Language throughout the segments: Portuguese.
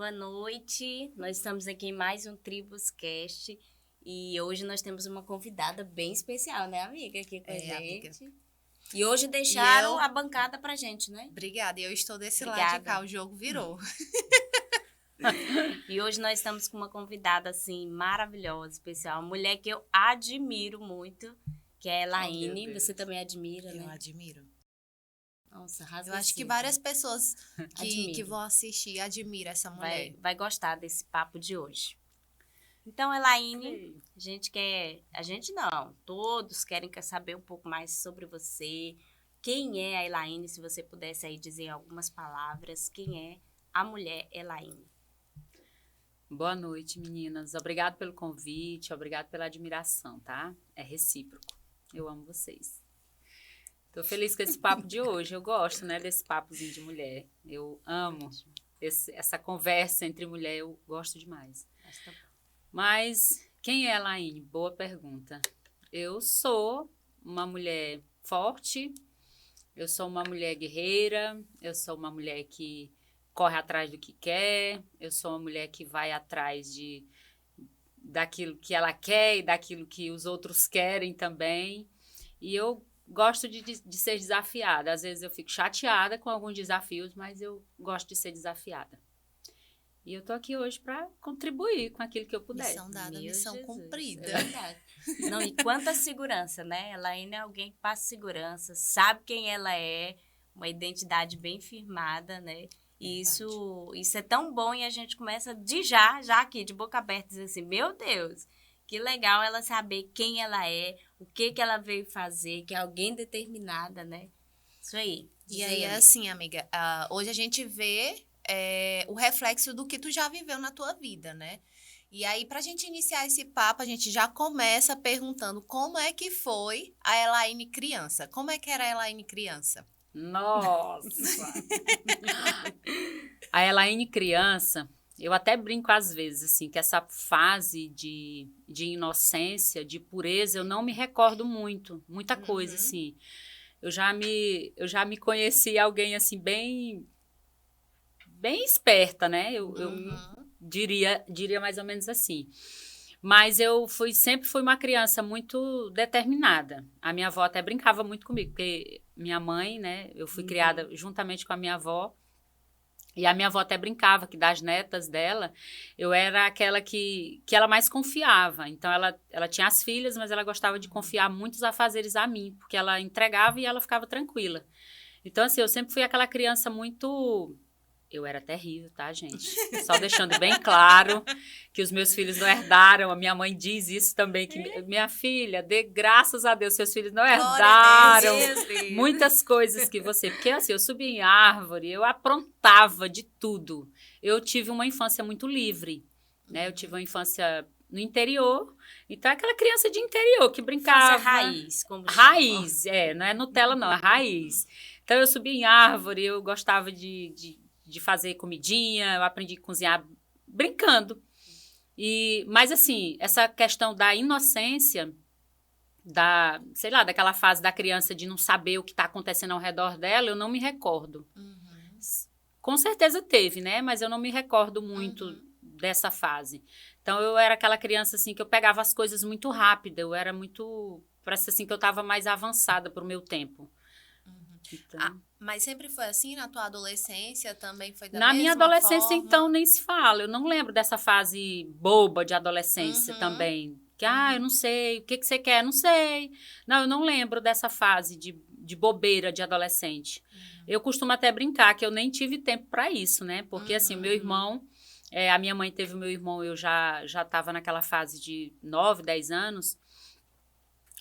Boa noite, nós estamos aqui em mais um Tribuscast e hoje nós temos uma convidada bem especial, né, amiga, aqui com a gente. Amiga. E hoje deixaram a bancada pra gente, né? Obrigada, eu estou desse lado de cá, o jogo virou. E hoje nós estamos com uma convidada, assim, maravilhosa, especial, uma mulher que eu admiro muito, que é a Elaine. Você também admira, né? Eu admiro. Nossa, eu acho que várias pessoas que vão assistir admiram essa mulher. Vai gostar desse papo de hoje. Então, Elaine, todos querem saber um pouco mais sobre você. Quem é a Elaine, se você pudesse aí dizer algumas palavras, quem é a mulher Elaine? Boa noite, meninas. Obrigado pelo convite, obrigado pela admiração, tá? É recíproco. Eu amo vocês. Tô feliz com esse papo de hoje. Eu gosto, né, desse papozinho de mulher. Eu amo essa conversa entre mulher, eu gosto demais. Mas quem é a Elaine? Boa pergunta. Eu sou uma mulher forte, eu sou uma mulher guerreira, eu sou uma mulher que corre atrás do que quer, eu sou uma mulher que vai atrás daquilo que ela quer e daquilo que os outros querem também. E eu gosto de ser desafiada. Às vezes eu fico chateada com alguns desafios, mas eu gosto de ser desafiada. E eu tô aqui hoje para contribuir com aquilo que eu puder. Missão dada, missão cumprida. É verdade. Não, e quanta segurança, né? Ela ainda é alguém que passa segurança, sabe quem ela é, uma identidade bem firmada, né? E isso é tão bom e a gente começa já aqui, de boca aberta, dizer assim, meu Deus, que legal ela saber quem ela é, o que ela veio fazer, que é alguém determinada, né? Isso aí. E aí, assim, amiga, hoje a gente vê o reflexo do que tu já viveu na tua vida, né? E aí, pra gente iniciar esse papo, a gente já começa perguntando como é que foi a Elaine criança. Como é que era a Elaine criança? Nossa! A Elaine criança, eu até brinco às vezes, assim, que essa fase de inocência, de pureza, eu não me recordo muita coisa, assim. Eu já me conheci alguém, assim, bem esperta, né? Eu diria mais ou menos assim. Mas eu sempre fui uma criança muito determinada. A minha avó até brincava muito comigo, porque minha mãe, né? Eu fui criada juntamente com a minha avó. E a minha avó até brincava que das netas dela, eu era aquela que ela mais confiava. Então, ela tinha as filhas, mas ela gostava de confiar muitos afazeres a mim, porque ela entregava e ela ficava tranquila. Então, assim, eu sempre fui aquela criança muito... Eu era terrível, tá, gente? Só deixando bem claro que os meus filhos não herdaram. A minha mãe diz isso também, que minha filha, dê graças a Deus, seus filhos não herdaram muitas coisas que você... Porque, assim, eu subia em árvore, eu aprontava de tudo. Eu tive uma infância muito livre, né? Eu tive uma infância no interior. Então, aquela criança de interior que brincava... Infância raiz, como chama. Raiz, não é Nutella, não, é raiz. Então, eu subia em árvore, eu gostava de fazer comidinha, eu aprendi a cozinhar brincando. Mas, assim, essa questão da inocência, daquela fase da criança de não saber o que está acontecendo ao redor dela, eu não me recordo. Com certeza teve, né? Mas eu não me recordo muito dessa fase. Então, eu era aquela criança, assim, que eu pegava as coisas muito rápido. Eu era muito... Parece, assim, que eu estava mais avançada para o meu tempo. Então... mas sempre foi assim? Na tua adolescência também foi da mesma forma? Na minha adolescência, forma? então, nem se fala. Eu não lembro dessa fase boba de adolescência também. Que, eu não sei, o que você quer? Não sei. Não, eu não lembro dessa fase de bobeira de adolescente. Eu costumo até brincar que eu nem tive tempo para isso, né? Porque, assim, o meu irmão... a minha mãe teve o meu irmão, eu já estava naquela fase de 9, 10 anos...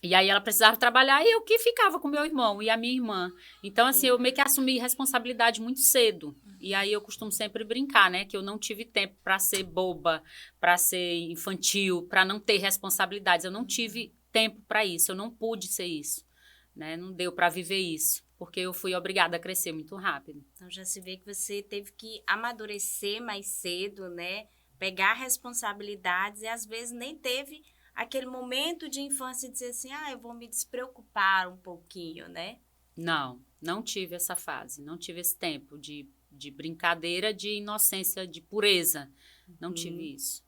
E aí ela precisava trabalhar e eu que ficava com meu irmão e a minha irmã. Então, assim, eu meio que assumi responsabilidade muito cedo. E aí eu costumo sempre brincar, né? Que eu não tive tempo para ser boba, para ser infantil, para não ter responsabilidades. Eu não tive tempo para isso, eu não pude ser isso, né? Não deu para viver isso, porque eu fui obrigada a crescer muito rápido. Então, já se vê que você teve que amadurecer mais cedo, né? Pegar responsabilidades e às vezes nem teve... aquele momento de infância de dizer assim, eu vou me despreocupar um pouquinho, né? Não tive essa fase, não tive esse tempo de de brincadeira, de inocência, de pureza. Não tive isso.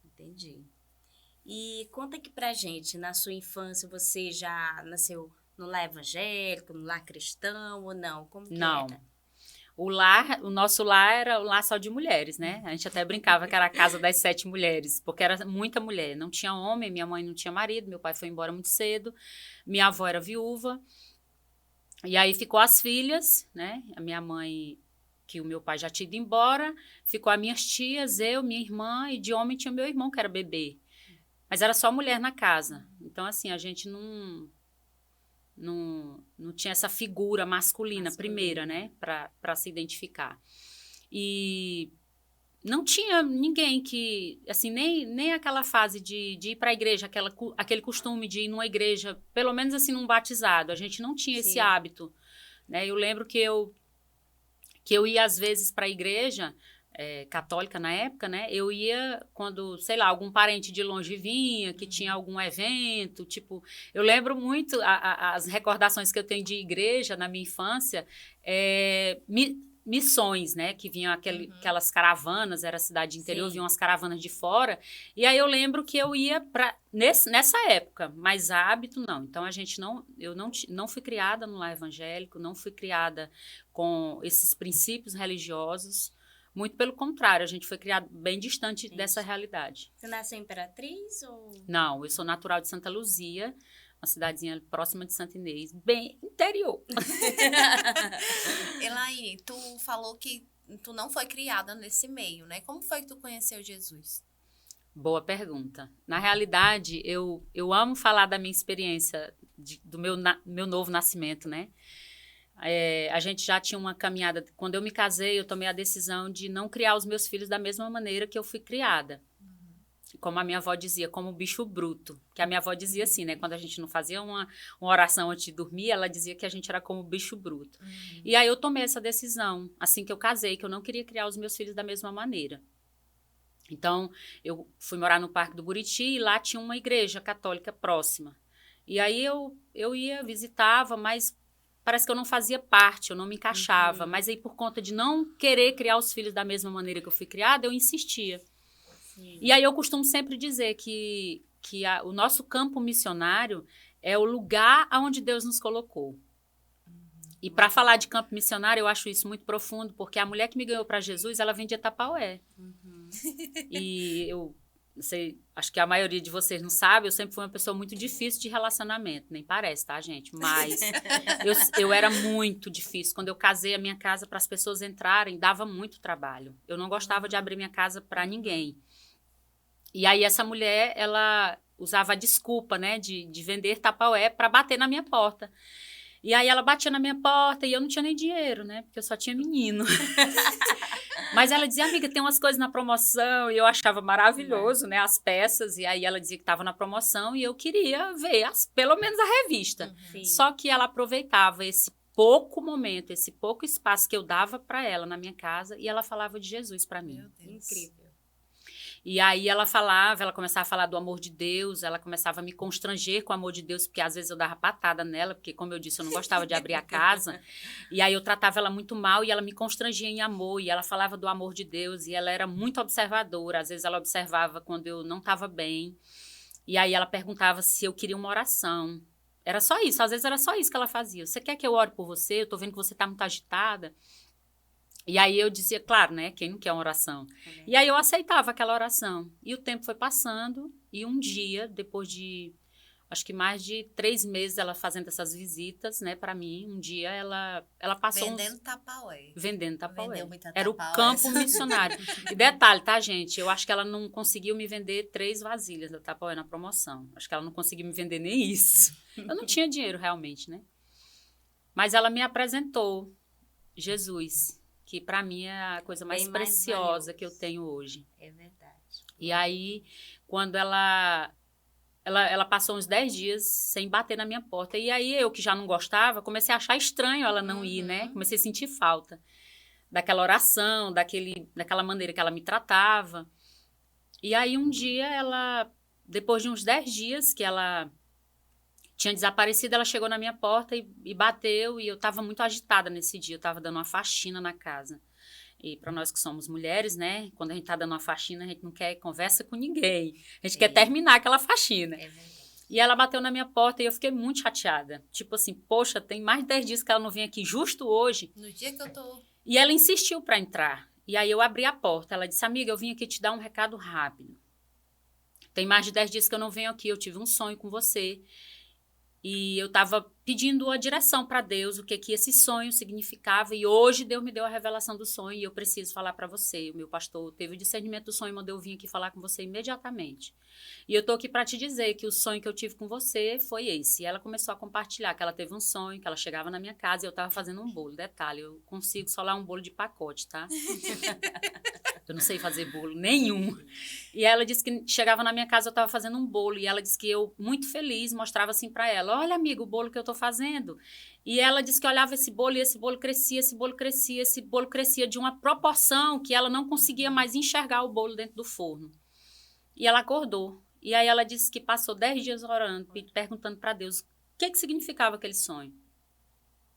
Entendi. E conta aqui pra gente, na sua infância, você já nasceu no lar evangélico, no lar cristão ou não? Como que Não. era? O nosso lar era o lar só de mulheres, né? A gente até brincava que era a casa das 7 mulheres, porque era muita mulher. Não tinha homem, minha mãe não tinha marido, meu pai foi embora muito cedo, minha avó era viúva. E aí ficou as filhas, né? A minha mãe, que o meu pai já tinha ido embora, ficou as minhas tias, eu, minha irmã, e de homem tinha meu irmão, que era bebê. Mas era só mulher na casa. Então, assim, a gente não tinha essa figura masculina primeira, né? Para se identificar. E não tinha ninguém que, assim, nem aquela fase de ir para a igreja, aquele costume de ir numa igreja, pelo menos assim, num batizado. A gente não tinha esse hábito, né? Eu lembro que eu ia às vezes para a igreja católica na época, né? Eu ia quando, sei lá, algum parente de longe vinha, que tinha algum evento, tipo... Eu lembro muito as recordações que eu tenho de igreja na minha infância, missões, né? Que vinham aquelas caravanas, era cidade interior, vinham as caravanas de fora. E aí eu lembro que eu ia nessa época, mas hábito não. Então eu não fui criada no lar evangélico, não fui criada com esses princípios religiosos. Muito pelo contrário, a gente foi criado bem distante dessa realidade. Você nasceu em Imperatriz ou... Não, eu sou natural de Santa Luzia, uma cidadezinha próxima de Santa Inês, bem interior. Elaine, tu falou que tu não foi criada nesse meio, né? Como foi que tu conheceu Jesus? Boa pergunta. Na realidade, eu amo falar da minha experiência, do meu novo nascimento, né? A gente já tinha uma caminhada. Quando eu me casei, eu tomei a decisão de não criar os meus filhos da mesma maneira que eu fui criada. Como a minha avó dizia, como bicho bruto. Que a minha avó dizia assim, né? Quando a gente não fazia uma oração antes de dormir, ela dizia que a gente era como bicho bruto. E aí eu tomei essa decisão, assim que eu casei, que eu não queria criar os meus filhos da mesma maneira. Então, eu fui morar no Parque do Buriti e lá tinha uma igreja católica próxima. E aí eu ia, visitava, mas parece que eu não fazia parte, eu não me encaixava. Mas aí, por conta de não querer criar os filhos da mesma maneira que eu fui criada, eu insistia. E aí eu costumo sempre dizer que o nosso campo missionário é o lugar onde Deus nos colocou. E para falar de campo missionário, eu acho isso muito profundo, porque a mulher que me ganhou para Jesus, ela vem de Tapaué. E eu sei, acho que a maioria de vocês não sabe, eu sempre fui uma pessoa muito difícil de relacionamento, nem parece, tá, gente? Mas eu era muito difícil. Quando eu casei a minha casa para as pessoas entrarem, dava muito trabalho. Eu não gostava de abrir minha casa para ninguém. E aí essa mulher, ela usava a desculpa, né, de vender Tapaué para bater na minha porta. E aí ela batia na minha porta e eu não tinha nem dinheiro, né, porque eu só tinha menino. Mas ela dizia, amiga, tem umas coisas na promoção, e eu achava maravilhoso, né, as peças, e aí ela dizia que estava na promoção e eu queria ver, pelo menos a revista. Só que ela aproveitava esse pouco momento, esse pouco espaço que eu dava para ela na minha casa, e ela falava de Jesus para mim. Meu Deus. Incrível. E aí ela começava a falar do amor de Deus, ela começava a me constranger com o amor de Deus, porque às vezes eu dava patada nela, porque como eu disse, eu não gostava de abrir a casa, e aí eu tratava ela muito mal e ela me constrangia em amor, e ela falava do amor de Deus, e ela era muito observadora, às vezes ela observava quando eu não estava bem, e aí ela perguntava se eu queria uma oração. Era só isso, às vezes era só isso que ela fazia. Você quer que eu ore por você? Eu tô vendo que você tá muito agitada. E aí eu dizia, claro, né? Quem não quer uma oração? E aí eu aceitava aquela oração. E o tempo foi passando. E um dia, depois de, acho que mais de 3 meses ela fazendo essas visitas, né? Para mim, um dia ela passou... Vendendo Tapaué. Vendendo Tapaué. Vendeu muita Era o Tapaué. campo missionário. E detalhe, tá, gente? Eu acho que ela não conseguiu me vender 3 vasilhas da Tapaué na promoção. Acho que ela não conseguiu me vender nem isso. Eu não tinha dinheiro, realmente, né? Mas ela me apresentou Jesus, que para mim é a coisa mais preciosa que eu tenho hoje. É verdade. E aí, quando ela passou uns 10 dias sem bater na minha porta. E aí, eu que já não gostava, comecei a achar estranho ela não ir, né? Comecei a sentir falta daquela oração, daquela maneira que ela me tratava. E aí, um dia, depois de uns 10 dias que ela tinha desaparecido, ela chegou na minha porta e bateu, e eu estava muito agitada nesse dia, eu estava dando uma faxina na casa. E para nós que somos mulheres, né? Quando a gente tá dando uma faxina, a gente não quer conversa com ninguém. A gente quer terminar aquela faxina. É verdade. E ela bateu na minha porta e eu fiquei muito chateada. Tipo assim, poxa, tem mais de 10 dias que ela não vem aqui, justo hoje. No dia que eu tô... E ela insistiu para entrar. E aí eu abri a porta. Ela disse, amiga, eu vim aqui te dar um recado rápido. Tem mais de 10 dias que eu não venho aqui, eu tive um sonho com você. E eu estava pedindo a direção para Deus, o que esse sonho significava. E hoje Deus me deu a revelação do sonho e eu preciso falar para você. O meu pastor teve o discernimento do sonho e mandou eu vir aqui falar com você imediatamente. E eu tô aqui para te dizer que o sonho que eu tive com você foi esse. E ela começou a compartilhar que ela teve um sonho, que ela chegava na minha casa e eu estava fazendo um bolo. Detalhe, eu consigo solar um bolo de pacote, tá? Eu não sei fazer bolo nenhum. E ela disse que chegava na minha casa, eu estava fazendo um bolo. E ela disse que eu, muito feliz, mostrava assim para ela. Olha, amiga, o bolo que eu tô fazendo. E ela disse que olhava esse bolo e esse bolo crescia, esse bolo crescia, esse bolo crescia de uma proporção que ela não conseguia mais enxergar o bolo dentro do forno. E ela acordou. E aí ela disse que passou 10 dias orando, perguntando para Deus o que significava aquele sonho.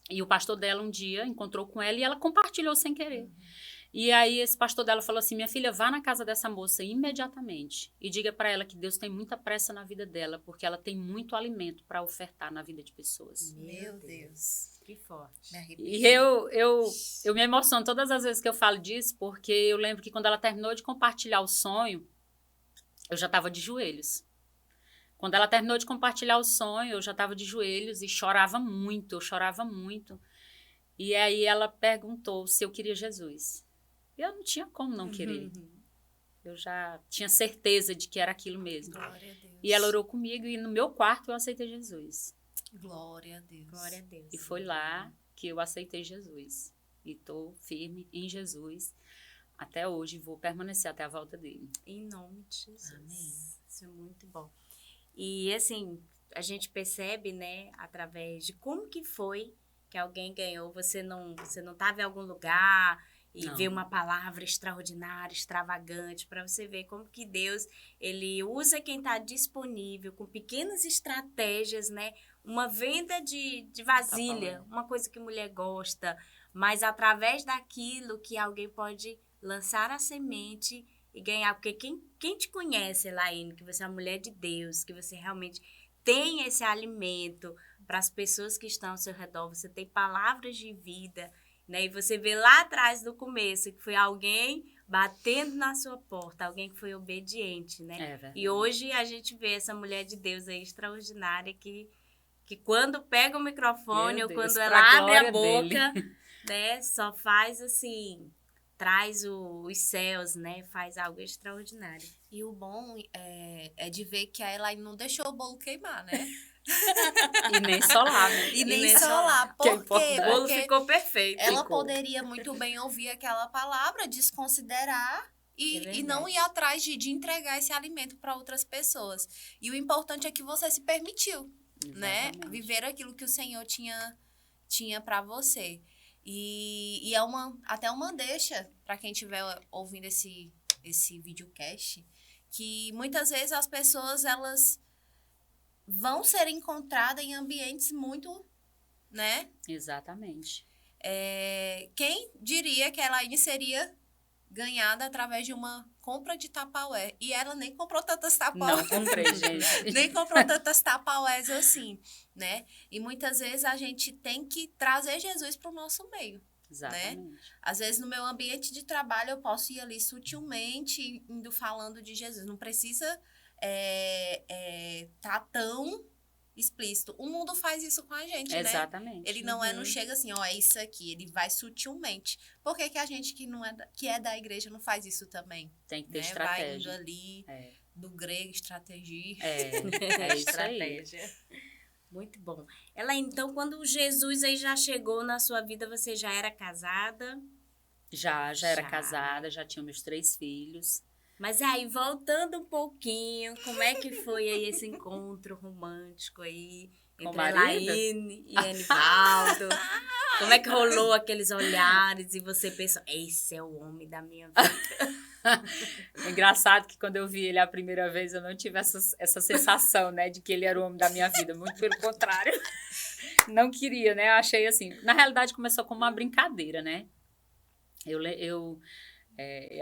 E o pastor dela um dia encontrou com ela e ela compartilhou sem querer. E aí esse pastor dela falou assim, minha filha, vá na casa dessa moça imediatamente e diga para ela que Deus tem muita pressa na vida dela, porque ela tem muito alimento para ofertar na vida de pessoas. Meu Deus. Que forte. Me arrepio. E eu me emociono todas as vezes que eu falo disso, porque eu lembro que quando ela terminou de compartilhar o sonho, eu já estava de joelhos. Quando ela terminou de compartilhar o sonho, eu já estava de joelhos e chorava muito, eu chorava muito. E aí ela perguntou se eu queria Jesus. E eu não tinha como não querer. Eu já tinha certeza de que era aquilo mesmo. Glória a Deus. E ela orou comigo e no meu quarto eu aceitei Jesus. Glória a Deus. Glória a Deus. E foi lá que eu aceitei Jesus. E estou firme em Jesus até hoje. Vou permanecer até a volta dele. Em nome de Jesus. Amém. Isso é muito bom. E assim, a gente percebe, né, através de como que foi que alguém ganhou. Você não estava em algum lugar e Não. vê uma palavra extraordinária, extravagante, para você ver como que Deus, ele usa quem está disponível com pequenas estratégias, né? Uma venda de vasilha, uma coisa que mulher gosta, mas através daquilo que alguém pode lançar a semente e ganhar. Porque quem te conhece, Elaine, que você é uma mulher de Deus, que você realmente tem esse alimento para as pessoas que estão ao seu redor, você tem palavras de vida, né? E você vê lá atrás do começo que foi alguém batendo na sua porta, alguém que foi obediente, né? É verdade. E hoje a gente vê essa mulher de Deus aí extraordinária que quando pega o microfone Meu ou Deus, quando pra ela abre a glória boca, né? Só faz assim, traz os céus, né? Faz algo extraordinário. E o bom é de ver que a Elaine não deixou o bolo queimar, né? E nem solar, né? E nem nem solar. solar. Que é Por quê? importante. O bolo Porque ficou perfeito. ela ficou. poderia muito bem ouvir aquela palavra, desconsiderar É e não ir atrás de entregar esse alimento para outras pessoas. E o importante é que você se permitiu, né? Exatamente. Viver aquilo que o Senhor tinha para você. E é até uma deixa para quem estiver ouvindo esse videocast, que muitas vezes as pessoas, elas vão ser encontradas em ambientes muito, né? Exatamente. Quem diria que a Elaine seria ganhada através de uma compra de Tupperware? E ela nem comprou tantas Tupperware. Não comprei, gente. Nem comprou tantas Tupperwares assim, né? E muitas vezes a gente tem que trazer Jesus para o nosso meio. Exatamente. Às vezes, no meu ambiente de trabalho, eu posso ir ali sutilmente, indo falando de Jesus. Não precisa tá tão explícito. O mundo faz isso com a gente, né? Exatamente. Ele não chega assim, ó, é isso aqui. Ele vai sutilmente. Por que a gente que é da igreja não faz isso também? Tem que ter Né? Vai indo estratégia. ali, É. do grego, estratégia. É isso aí. Muito bom. Ela, então, quando Jesus aí já chegou na sua vida, você já era casada? Já era Já. casada, já tinha meus 3 filhos. Mas aí, voltando um pouquinho, como é que foi aí esse encontro romântico aí Com o entre marido? Elaine e Anivaldo? Como é que rolou aqueles olhares e você pensou, esse é o homem da minha vida? É engraçado que quando eu vi ele a primeira vez, eu não tive essa sensação, né, de que ele era o homem da minha vida. Muito pelo contrário. Não queria, né? Eu achei assim. Na realidade, começou como uma brincadeira, né?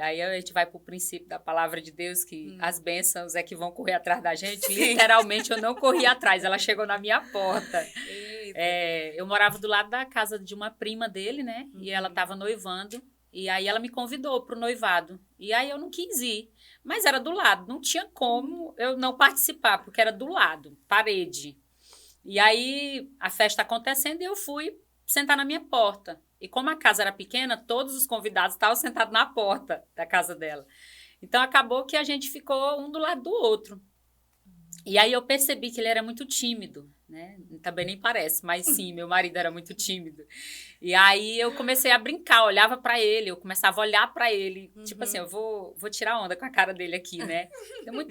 Aí a gente vai para o princípio da palavra de Deus, que as bênçãos é que vão correr atrás da gente. Literalmente, eu não corri atrás, ela chegou na minha porta. Eu morava do lado da casa de uma prima dele, né? E ela estava noivando. E aí ela me convidou para o noivado. E aí eu não quis ir. Mas era do lado, não tinha como eu não participar, porque era do lado, parede. E aí a festa acontecendo e eu fui sentar na minha porta. E como a casa era pequena, todos os convidados estavam sentados na porta da casa dela. Então, acabou que a gente ficou um do lado do outro. E aí eu percebi que ele era muito tímido, né? Também nem parece, mas sim, meu marido era muito tímido. E aí eu comecei a brincar, olhava pra ele, eu começava a olhar pra ele. Tipo assim, eu vou tirar onda com a cara dele aqui, né?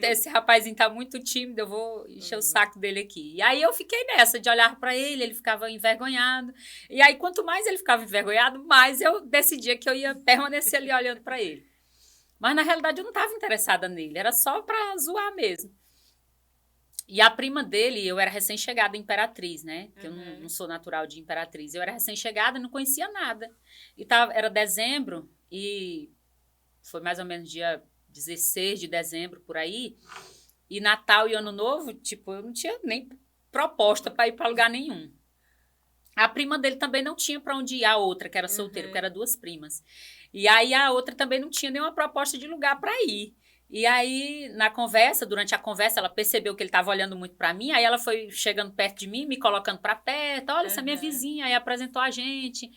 Esse rapazinho tá muito tímido, eu vou encher o saco dele aqui. E aí eu fiquei nessa, de olhar pra ele ficava envergonhado. E aí quanto mais ele ficava envergonhado, mais eu decidia que eu ia permanecer ali olhando pra ele. Mas na realidade eu não tava interessada nele, era só pra zoar mesmo. E a prima dele, eu era recém-chegada em Imperatriz, né? Porque eu não sou natural de Imperatriz. Eu era recém-chegada e não conhecia nada. E era dezembro, e foi mais ou menos dia 16 de dezembro, por aí. E Natal e Ano Novo, tipo, eu não tinha nem proposta para ir para lugar nenhum. A prima dele também não tinha para onde ir, a outra, que era solteira, porque eram duas primas. E aí a outra também não tinha nenhuma proposta de lugar para ir. E aí, durante a conversa, ela percebeu que ele estava olhando muito para mim, aí ela foi chegando perto de mim, me colocando para perto, olha, essa é minha vizinha, aí apresentou a gente.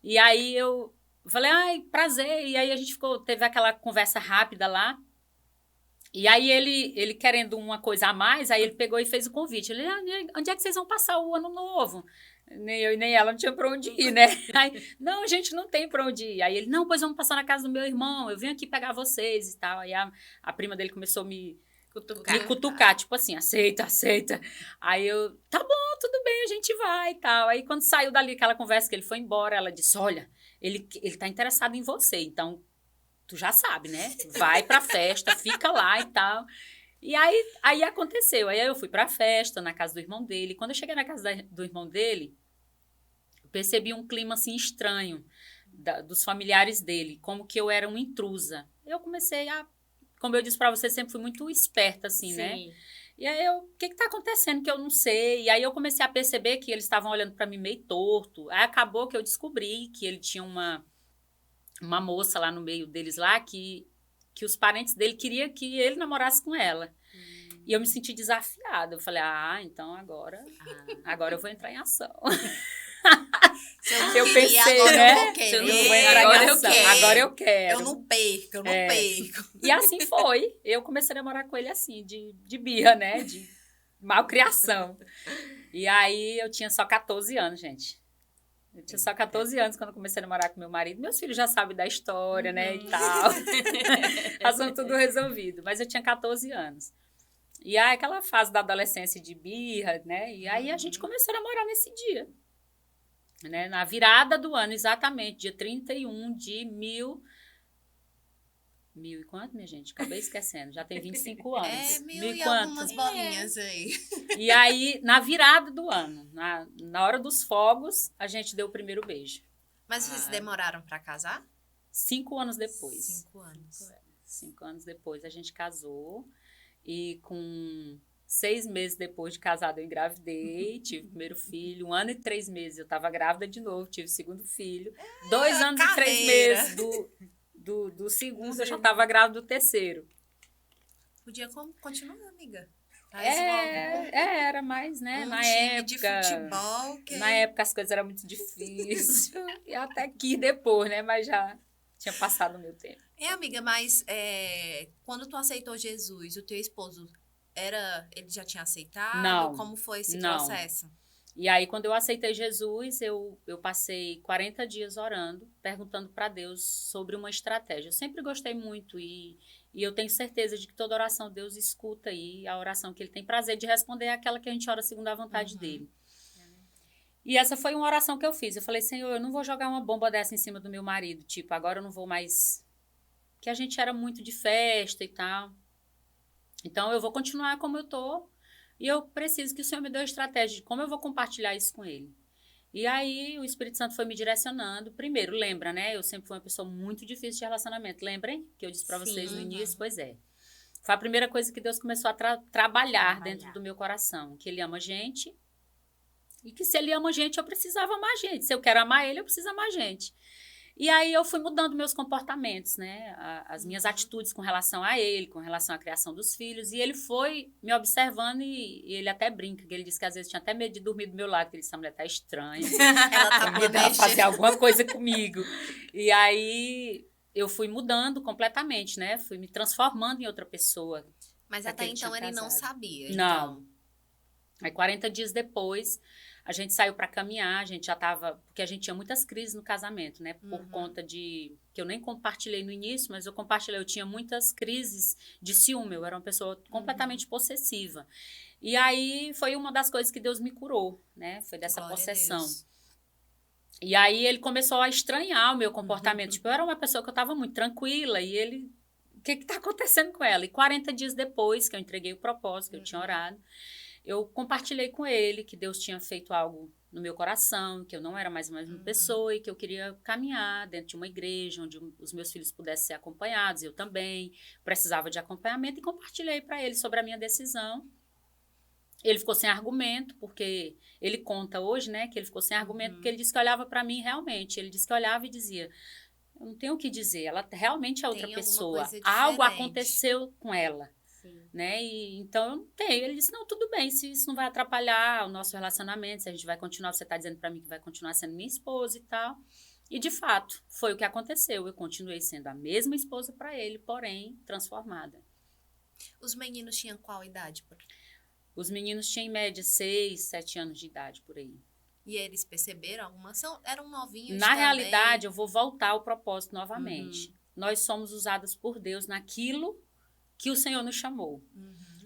E aí eu falei, ai, prazer. E aí a gente teve aquela conversa rápida lá. E aí ele querendo uma coisa a mais, aí ele pegou e fez o convite. Ele, onde é que vocês vão passar o ano novo? Nem eu e nem ela não tinha pra onde ir, né? Aí, não, a gente não tem pra onde ir. Aí ele, não, pois vamos passar na casa do meu irmão, eu venho aqui pegar vocês e tal. Aí a prima dele começou a me cutucar, tipo assim, aceita. Aí eu, tá bom, tudo bem, a gente vai e tal. Aí quando saiu dali aquela conversa que ele foi embora, ela disse, olha, ele tá interessado em você, então tu já sabe, né? Vai pra festa, fica lá e tal. E aí aconteceu. Aí eu fui pra festa, na casa do irmão dele. Quando eu cheguei na casa do irmão dele, eu percebi um clima assim estranho dos familiares dele, como que eu era uma intrusa. Eu comecei como eu disse pra você, sempre fui muito esperta, assim, né? E aí o que tá acontecendo que eu não sei? E aí eu comecei a perceber que eles estavam olhando pra mim meio torto. Aí acabou que eu descobri que ele tinha uma moça lá no meio deles lá que os parentes dele queriam que ele namorasse com ela. E eu me senti desafiada. Eu falei, então agora eu vou entrar em ação. Eu pensei, agora né? Eu vou querer, eu vou entrar em ação. Agora eu quero. Eu não perco. E assim foi. Eu comecei a namorar com ele assim, de birra, né? De malcriação. E aí eu tinha só 14 anos, gente. Eu tinha só 14 anos quando eu comecei a namorar com meu marido. Meus filhos já sabem da história, né, e tal. Assunto tudo resolvido. Mas eu tinha 14 anos. E aí, aquela fase da adolescência de birra, né? E aí, a gente começou a namorar nesse dia. Né? Na virada do ano, exatamente. Dia 31 de mil e quanto, minha gente? Acabei esquecendo. Já tem 25 anos. Mil e algumas bolinhas aí. E aí, na virada do ano, na hora dos fogos, a gente deu o primeiro beijo. Mas vocês demoraram pra casar? 5 anos depois. 5 anos. 5 anos depois a gente casou. E com 6 meses depois de casada eu engravidei. Tive o primeiro filho. 1 ano e 3 meses eu tava grávida de novo. Tive o segundo filho. 2 anos e 3 meses do segundo, eu já estava grávida do terceiro. Podia continuar, amiga. Era mais, né? Na época. De futebol. Na época as coisas eram muito difíceis. E até aqui depois, né? Mas já tinha passado o meu tempo. Amiga, mas quando tu aceitou Jesus, o teu esposo ele já tinha aceitado? Não. Como foi esse processo? E aí, quando eu aceitei Jesus, eu passei 40 dias orando, perguntando para Deus sobre uma estratégia. Eu sempre gostei muito e eu tenho certeza de que toda oração Deus escuta aí, a oração que Ele tem prazer de responder é aquela que a gente ora segundo a vontade dEle. E essa foi uma oração que eu fiz. Eu falei, Senhor, eu não vou jogar uma bomba dessa em cima do meu marido. Tipo, agora eu não vou mais... Que a gente era muito de festa e tal. Então, eu vou continuar como eu tô. E eu preciso que o Senhor me dê uma estratégia de como eu vou compartilhar isso com ele. E aí o Espírito Santo foi me direcionando. Primeiro, lembra, né? Eu sempre fui uma pessoa muito difícil de relacionamento. Lembrem que eu disse para vocês no início? Pois é. Foi a primeira coisa que Deus começou a trabalhar dentro do meu coração. Que Ele ama a gente. E que se Ele ama a gente, eu precisava amar a gente. Se eu quero amar Ele, eu preciso amar a gente. E aí eu fui mudando meus comportamentos, né? As minhas atitudes com relação a ele, com relação à criação dos filhos. E ele foi me observando e ele até brinca, que ele disse que às vezes tinha até medo de dormir do meu lado, que ele disse, essa mulher tá estranha. Ela tá medo dela fazer alguma coisa comigo. E aí eu fui mudando completamente, né? Fui me transformando em outra pessoa. Mas até então ele não sabia. Não. Então. Aí 40 dias depois, a gente saiu para caminhar, a gente já estava... Porque a gente tinha muitas crises no casamento, né? Por conta de... Que eu nem compartilhei no início, mas eu compartilhei. Eu tinha muitas crises de ciúme. Eu era uma pessoa completamente possessiva. E aí, foi uma das coisas que Deus me curou, né? Foi dessa Glória possessão. E aí, ele começou a estranhar o meu comportamento. Tipo, eu era uma pessoa que eu estava muito tranquila e ele... O que está acontecendo com ela? E 40 dias depois que eu entreguei o propósito, que eu tinha orado, eu compartilhei com ele que Deus tinha feito algo no meu coração, que eu não era mais a mesma pessoa e que eu queria caminhar dentro de uma igreja onde os meus filhos pudessem ser acompanhados, eu também precisava de acompanhamento e compartilhei para ele sobre a minha decisão. Ele ficou sem argumento, porque ele conta hoje, né, que ele ficou sem argumento, porque ele disse que olhava para mim realmente, ele disse que olhava e dizia, eu não tenho o que dizer, ela realmente é outra pessoa, algo aconteceu com ela. Né? E, então, eu não tenho. Ele disse, não, tudo bem, se isso não vai atrapalhar o nosso relacionamento, se a gente vai continuar, você está dizendo para mim que vai continuar sendo minha esposa e tal. E, de fato, foi o que aconteceu. Eu continuei sendo a mesma esposa para ele, porém, transformada. Os meninos tinham qual idade? Os meninos tinham, em média, 6, 7 anos de idade, por aí. E eles perceberam alguma? Eram novinhos Na também. realidade, eu vou voltar ao propósito novamente. Nós somos usadas por Deus naquilo que o Senhor nos chamou.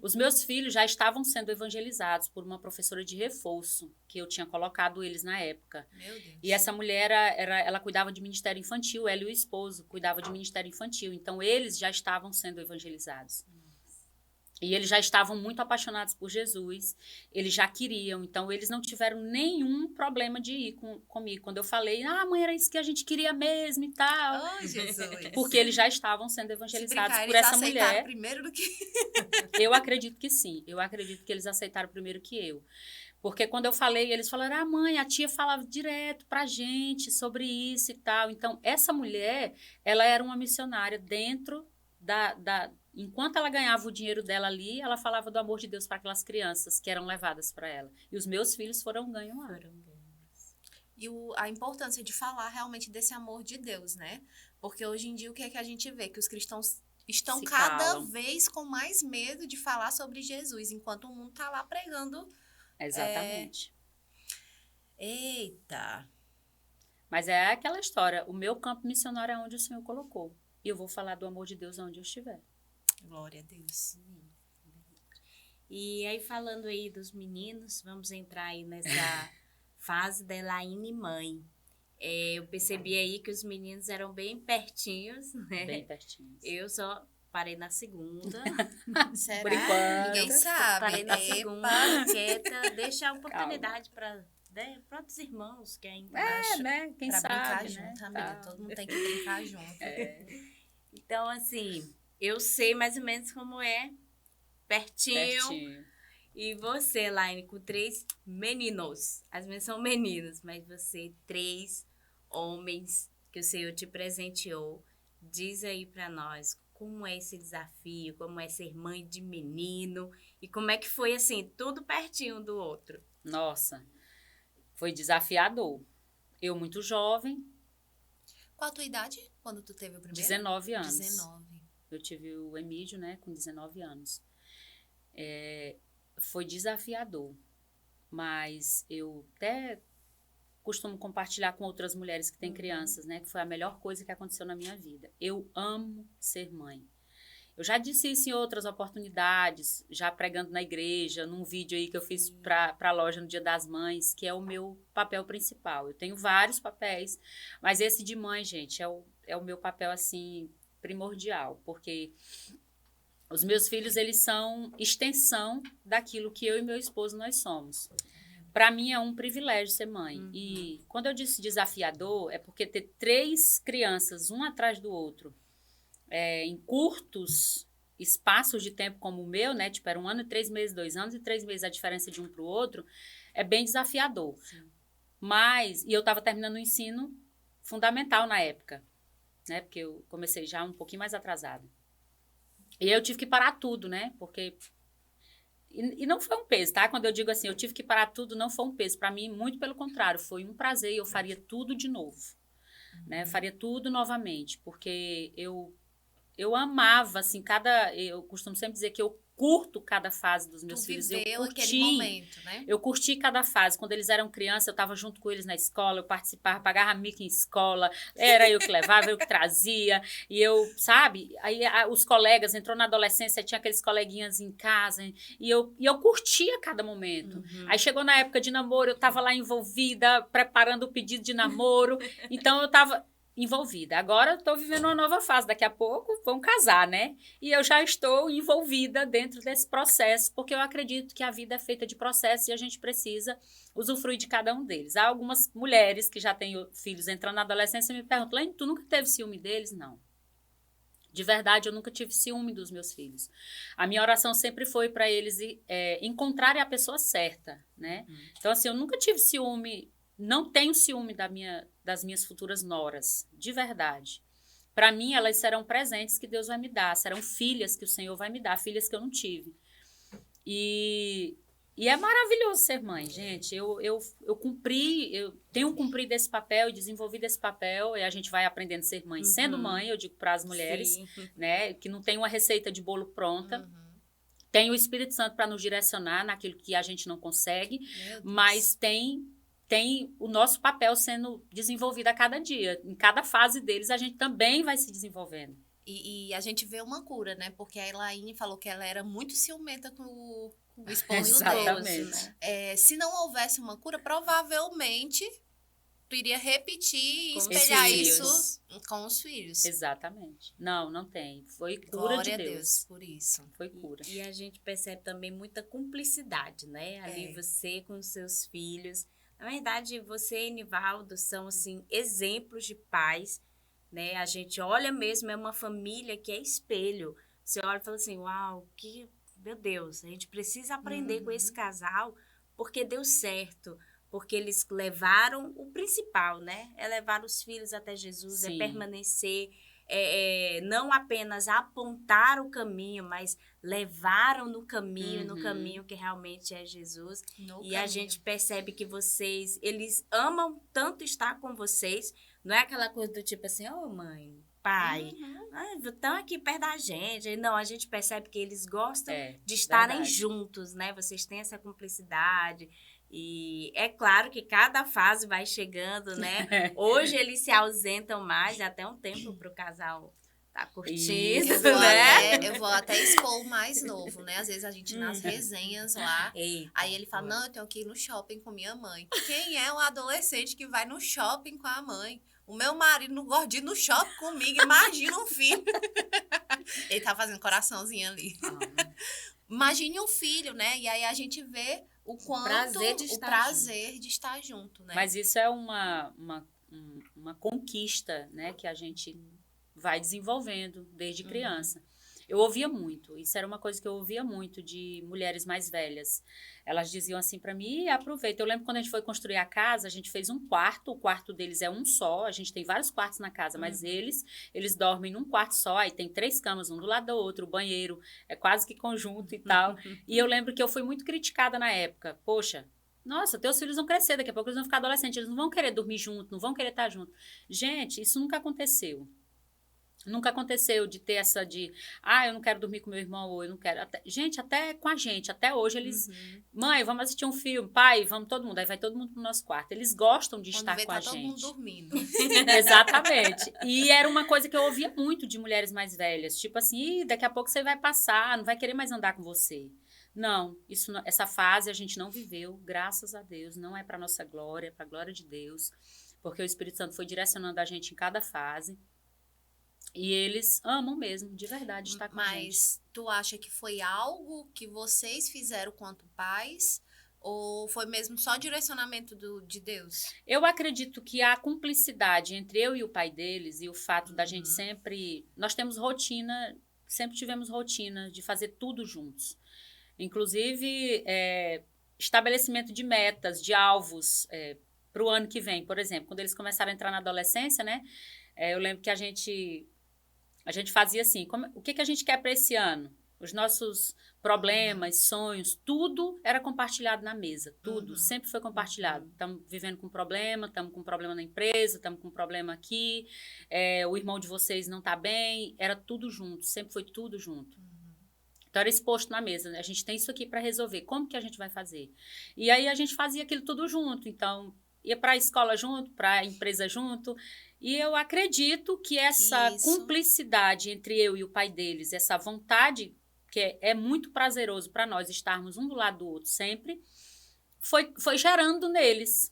Os meus filhos já estavam sendo evangelizados por uma professora de reforço, que eu tinha colocado eles na época. Meu Deus. E essa mulher, ela cuidava de ministério infantil, ela e o esposo cuidavam de ministério infantil. Então, eles já estavam sendo evangelizados. E eles já estavam muito apaixonados por Jesus, eles já queriam, então eles não tiveram nenhum problema de ir comigo. Quando eu falei, mãe, era isso que a gente queria mesmo e tal. Oh, Jesus. Porque eles já estavam sendo evangelizados brincar, por essa mulher. Eles aceitaram primeiro do que... Eu acredito que sim, eu acredito que eles aceitaram primeiro que eu. Porque quando eu falei, eles falaram, mãe, a tia falava direto pra gente sobre isso e tal. Então, essa mulher, ela era uma missionária dentro enquanto ela ganhava o dinheiro dela ali, ela falava do amor de Deus para aquelas crianças que eram levadas para ela. E os meus filhos foram ganhos lá. E a importância de falar realmente desse amor de Deus, né? Porque hoje em dia, o que é que a gente vê? Que os cristãos estão cada vez com mais medo de falar sobre Jesus, enquanto o mundo tá lá pregando. Exatamente. Eita! Mas é aquela história, o meu campo missionário é onde o Senhor colocou. E eu vou falar do amor de Deus onde eu estiver. Glória a Deus. E aí, falando aí dos meninos, vamos entrar aí nessa fase da Elaine mãe. Eu percebi aí que os meninos eram bem pertinhos, né? Bem pertinhos. Eu só parei na segunda. Será? Por enquanto. Ninguém sabe. Parei na segunda, quieta. Deixa a oportunidade para outros irmãos que ainda né? Quem pra sabe, brincar né? junto, amiga. Todo mundo tem que brincar junto. Então, assim, eu sei mais ou menos como é. Pertinho. E você, Elaine, com 3 meninos. As minhas são meninos, mas você, 3 homens que o Senhor te presenteou. Diz aí pra nós como é esse desafio, como é ser mãe de menino e como é que foi, assim, tudo pertinho do outro. Nossa, foi desafiador. Eu muito jovem. Qual a tua idade quando tu teve o primeiro? 19 anos. 19. Eu tive o Emílio, né, com 19 anos. Foi desafiador, mas eu até costumo compartilhar com outras mulheres que têm crianças, né, que foi a melhor coisa que aconteceu na minha vida. Eu amo ser mãe. Eu já disse isso em outras oportunidades, já pregando na igreja, num vídeo aí que eu fiz para a loja no Dia das Mães, que é o meu papel principal. Eu tenho vários papéis, mas esse de mãe, gente, é o meu papel, assim, primordial, porque os meus filhos, eles são extensão daquilo que eu e meu esposo nós somos. Para mim é um privilégio ser mãe. E quando eu disse desafiador, é porque ter 3 crianças, um atrás do outro, em curtos espaços de tempo como o meu, né? Tipo, era 1 ano e 3 meses, 2 anos e 3 meses a diferença de um para o outro, é bem desafiador. Sim. E eu estava terminando o ensino fundamental na época, né? Porque eu comecei já um pouquinho mais atrasada. E eu tive que parar tudo, né? Porque... E não foi um peso, tá? Quando eu digo assim, eu tive que parar tudo, não foi um peso. Para mim, muito pelo contrário, foi um prazer e eu faria tudo de novo. Né? Eu faria tudo novamente, porque eu amava, assim, eu costumo sempre dizer que eu curto cada fase dos meus filhos. Eu curti aquele momento, né? Eu curti cada fase. Quando eles eram crianças, eu estava junto com eles na escola, eu participava, pagava mico em escola, era eu que levava, eu que trazia, e eu, sabe? Aí os colegas, entrou na adolescência, tinha aqueles coleguinhas em casa, e eu curtia cada momento. Aí chegou na época de namoro, eu estava lá envolvida, preparando o pedido de namoro, então eu estava... envolvida. Agora eu estou vivendo uma nova fase. Daqui a pouco vão casar, né? E eu já estou envolvida dentro desse processo, porque eu acredito que a vida é feita de processos e a gente precisa usufruir de cada um deles. Há algumas mulheres que já têm filhos entrando na adolescência e me perguntam, Laine, tu nunca teve ciúme deles? Não. De verdade, eu nunca tive ciúme dos meus filhos. A minha oração sempre foi para eles encontrarem a pessoa certa, né? Então, assim, eu nunca tive ciúme. Não tenho ciúme das minhas futuras noras, de verdade. Para mim, elas serão presentes que Deus vai me dar, serão filhas que o Senhor vai me dar, filhas que eu não tive. E é maravilhoso ser mãe, gente. Eu tenho cumprido esse papel e desenvolvido esse papel, e a gente vai aprendendo a ser mãe sendo mãe, eu digo para as mulheres, né, que não tem uma receita de bolo pronta. Tem o Espírito Santo para nos direcionar naquilo que a gente não consegue, mas tem o nosso papel sendo desenvolvido a cada dia. Em cada fase deles, a gente também vai se desenvolvendo. E a gente vê uma cura, né? Porque a Elaine falou que ela era muito ciumenta com o esposo dela. Né? Se não houvesse uma cura, provavelmente tu iria repetir e espelhar isso com os filhos. Exatamente. Não tem. Foi cura Glória de Deus. A Deus por isso. Foi cura. E a gente percebe também muita cumplicidade, né? Ali você com os seus filhos. Na verdade, você e Nivaldo são, assim, exemplos de pais, né? A gente olha mesmo, é uma família que é espelho. Você olha e fala assim, uau, meu Deus, a gente precisa aprender com esse casal, porque deu certo, porque eles levaram o principal, né? É levar os filhos até Jesus, é permanecer, não apenas apontar o caminho, mas levaram no caminho que realmente é Jesus. A gente percebe que eles amam tanto estar com vocês, não é aquela coisa do tipo assim, mãe, pai, estão aqui perto da gente. Não, a gente percebe que eles gostam de estarem juntos, né? Vocês têm essa cumplicidade. E é claro que cada fase vai chegando, né? Hoje eles se ausentam mais, até um tempo para o casal tá curtindo, eu vou até expor o mais novo, né? Às vezes a gente nas resenhas lá, aí ele fala, não, eu tenho que ir no shopping com minha mãe. Quem é um adolescente que vai no shopping com a mãe? O meu marido não gosta de ir no shopping comigo, imagina um filho. Ele tá fazendo coraçãozinho ali. Imagine um filho, né? E aí a gente vê o prazer de estar junto, né? Mas isso é uma conquista, né? Que a gente vai desenvolvendo desde criança. Eu ouvia muito, isso era uma coisa que eu ouvia muito de mulheres mais velhas. Elas diziam assim para mim, aproveita. Eu lembro quando a gente foi construir a casa, a gente fez um quarto, o quarto deles é um só, a gente tem vários quartos na casa, mas eles dormem num quarto só, aí tem 3 camas, um do lado do outro, o banheiro é quase que conjunto e tal. E eu lembro que eu fui muito criticada na época. Poxa, nossa, teus filhos vão crescer, daqui a pouco eles vão ficar adolescentes, eles não vão querer dormir junto, não vão querer estar junto. Gente, isso nunca aconteceu. Nunca aconteceu de ter essa eu não quero dormir com meu irmão, ou eu não quero. Gente, até com a gente, até hoje eles... Mãe, vamos assistir um filme, pai, vamos todo mundo. Aí vai todo mundo pro nosso quarto. Eles gostam de estar com a gente. Todo mundo dormindo. Exatamente. E era uma coisa que eu ouvia muito de mulheres mais velhas. Tipo assim, daqui a pouco você vai passar, não vai querer mais andar com você. Não, essa fase a gente não viveu, graças a Deus. Não é para nossa glória, é para a glória de Deus. Porque o Espírito Santo foi direcionando a gente em cada fase. E eles amam mesmo, de verdade, estar com a gente. Mas tu acha que foi algo que vocês fizeram quanto pais? Ou foi mesmo só direcionamento de Deus? Eu acredito que a cumplicidade entre eu e o pai deles e o fato da gente sempre... Nós temos rotina, sempre tivemos rotina de fazer tudo juntos. Inclusive, estabelecimento de metas, de alvos para o ano que vem. Por exemplo, quando eles começaram a entrar na adolescência, né? Eu lembro que a gente fazia assim, o que a gente quer para esse ano? Os nossos problemas, sonhos, tudo era compartilhado na mesa. Tudo, sempre foi compartilhado. Estamos vivendo com problema, estamos com problema na empresa, estamos com problema aqui, o irmão de vocês não está bem, era tudo junto, sempre foi tudo junto. Então, era exposto na mesa, né? A gente tem isso aqui para resolver, como que a gente vai fazer? E aí, a gente fazia aquilo tudo junto, então, ia para a escola junto, para a empresa junto, e eu acredito que essa cumplicidade entre eu e o pai deles, essa vontade, que é muito prazeroso para nós estarmos um do lado do outro sempre, foi gerando neles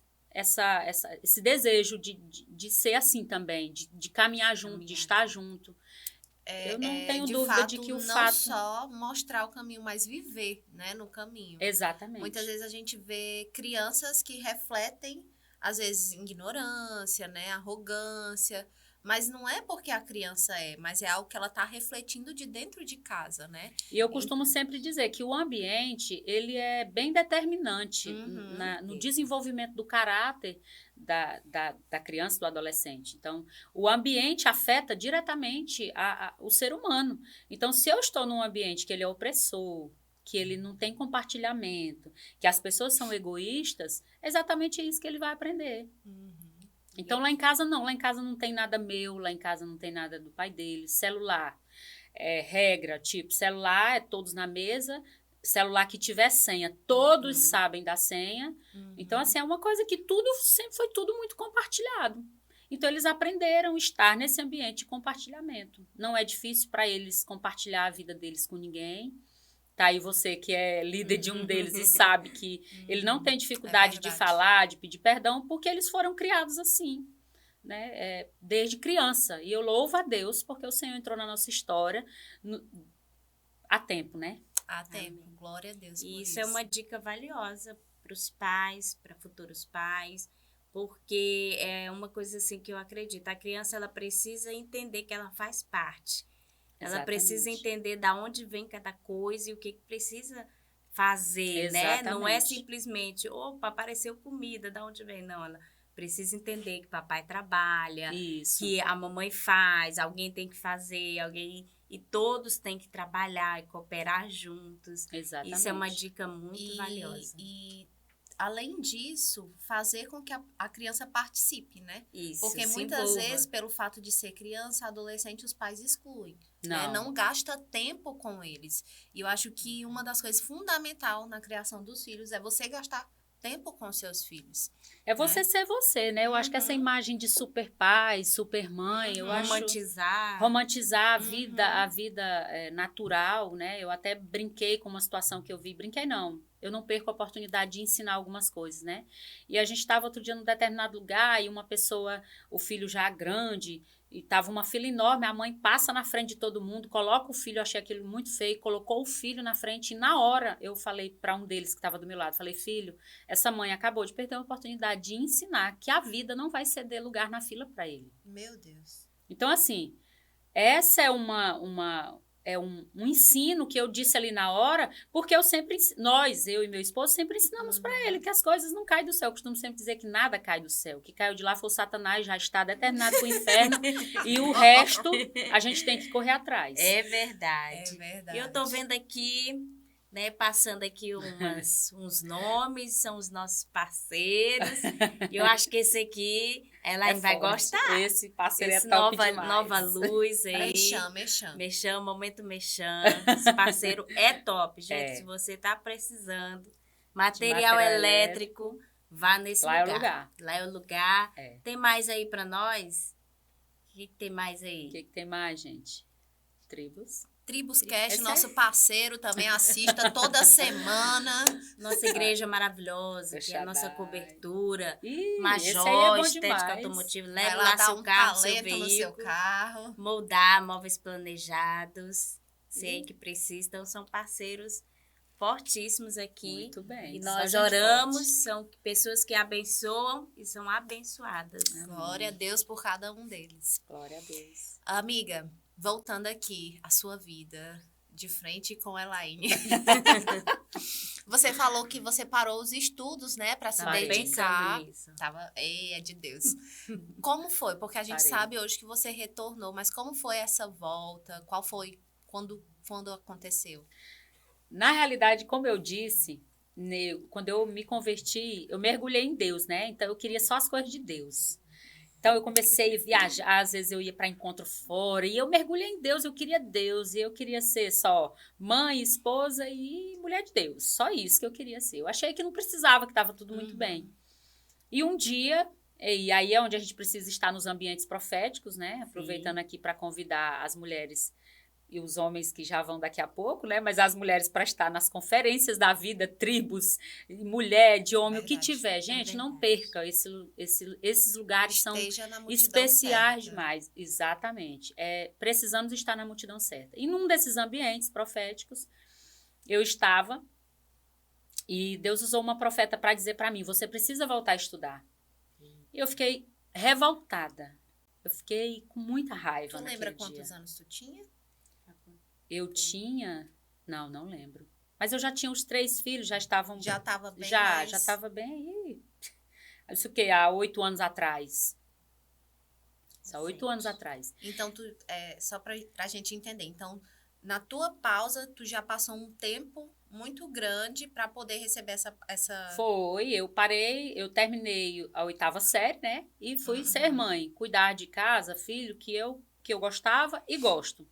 esse desejo de ser assim também, de caminhar junto, de estar junto. Eu não tenho dúvida de que o fato... Não só mostrar o caminho, mas viver, né, no caminho. Exatamente. Muitas vezes a gente vê crianças que refletem, às vezes, ignorância, né, arrogância, mas não é porque a criança mas é algo que ela está refletindo de dentro de casa, né? E eu costumo sempre dizer que o ambiente, ele é bem determinante no desenvolvimento do caráter da criança, do adolescente. Então, o ambiente afeta diretamente o ser humano. Então, se eu estou num ambiente que ele é opressor, que ele não tem compartilhamento, que as pessoas são egoístas, é exatamente isso que ele vai aprender. Então, lá em casa não tem nada meu, lá em casa não tem nada do pai dele. Celular, regra, tipo, celular é todos na mesa, celular que tiver senha, todos sabem da senha. Então, assim, é uma coisa que sempre foi tudo muito compartilhado. Então, eles aprenderam a estar nesse ambiente de compartilhamento. Não é difícil para eles compartilhar a vida deles com ninguém. Tá aí você que é líder de um deles e sabe que ele não tem dificuldade de falar, de pedir perdão, porque eles foram criados assim, né? Desde criança. E eu louvo a Deus porque o Senhor entrou na nossa história há tempo, né? Há tempo. Amém. Glória a Deus por isso. É uma dica valiosa para os pais, para futuros pais, porque é uma coisa assim que eu acredito. A criança, ela precisa entender que ela faz parte. Ela precisa entender de onde vem cada coisa e o que precisa fazer, né? Não é simplesmente, opa, apareceu comida, de onde vem? Não, ela precisa entender que papai trabalha, que a mamãe faz, alguém tem que fazer, e todos têm que trabalhar e cooperar juntos. Exatamente. Isso é uma dica muito valiosa. E além disso, fazer com que a criança participe, né? Isso, porque muitas vezes, pelo fato de ser criança, adolescente, os pais excluem. Não gasta tempo com eles. E eu acho que uma das coisas fundamentais na criação dos filhos é você gastar tempo com seus filhos. É você ser você, né? Eu acho que essa imagem de super pai, super mãe, eu acho... Romantizar a vida natural, né? Eu até brinquei com uma situação que eu vi. Brinquei não. Eu não perco a oportunidade de ensinar algumas coisas, né? E a gente estava outro dia num determinado lugar e uma pessoa, o filho já grande, e estava uma fila enorme, a mãe passa na frente de todo mundo, coloca o filho, eu achei aquilo muito feio, colocou o filho na frente e na hora eu falei para um deles que estava do meu lado, falei, filho, essa mãe acabou de perder a oportunidade de ensinar que a vida não vai ceder lugar na fila para ele. Meu Deus. Então, assim, essa é um ensino que eu disse ali na hora, porque eu e meu esposo, sempre ensinamos para ele que as coisas não caem do céu. Eu costumo sempre dizer que nada cai do céu. O que caiu de lá foi o Satanás, já está determinado para o inferno, e o resto a gente tem que correr atrás. É verdade. E eu tô vendo aqui, né, passando aqui uns nomes, são os nossos parceiros. E eu acho que esse aqui, ela vai gostar. Esse parceiro é top demais. Nova luz aí. Mexam, momento Mexam. Esse parceiro é top, gente. Se você tá precisando material elétrico, vá nesse lugar. Lá é o lugar. Tem mais aí pra nós? O que tem mais aí? O que tem mais, gente? Tribos Cast, nosso parceiro, também assista toda semana. Nossa igreja maravilhosa, que é a nossa cobertura. Major, estética automotiva. Leve lá seu carro, seu veículo. No seu carro. Moldar, móveis planejados. Sei que precisa. Então, são parceiros fortíssimos aqui. Muito bem. E Só nós gente oramos, forte. são pessoas que abençoam e são abençoadas. Glória a Deus por cada um deles. Glória a Deus. Amiga, voltando aqui à sua vida de frente com a Elaine. Você falou que você parou os estudos, né, para se Tava dedicar. pensando nisso. É de Deus. Como foi? Porque a gente Parei. sabe hoje que você retornou, mas como foi essa volta? Qual foi quando aconteceu? Na realidade, como eu disse, quando eu me converti, eu mergulhei em Deus, né? Então, eu queria só as coisas de Deus. Então, eu comecei a viajar, às vezes eu ia para encontro fora, e eu mergulhei em Deus, eu queria Deus, e eu queria ser só mãe, esposa e mulher de Deus. Só isso que eu queria ser. Eu achei que não precisava, que estava tudo muito bem. E um dia, e aí é onde a gente precisa estar nos ambientes proféticos, né? Aproveitando aqui para convidar as mulheres e os homens que já vão daqui a pouco, né? Mas as mulheres para estar nas conferências da vida, tribos, mulher, de homem, o que tiver. Gente, não perca. Esses lugares são Esteja na multidão especiais certa. demais. Exatamente. Precisamos estar na multidão certa. E num desses ambientes proféticos, eu estava e Deus usou uma profeta para dizer para mim, você precisa voltar a estudar. E eu fiquei revoltada. Eu fiquei com muita raiva Tu naquele lembra dia. quantos anos tu tinha? Eu tinha... Não lembro. Mas eu já tinha os 3 filhos, já estavam... Já estava bem Já mais... estava bem aí. Isso o quê? Há 8 anos atrás. Há 8 anos atrás. Então, só pra gente entender. Então, na tua pausa, tu já passou um tempo muito grande para poder receber essa... Foi, eu parei, eu terminei a 8ª série, né? E fui ser mãe, cuidar de casa, filho, que eu gostava e gosto.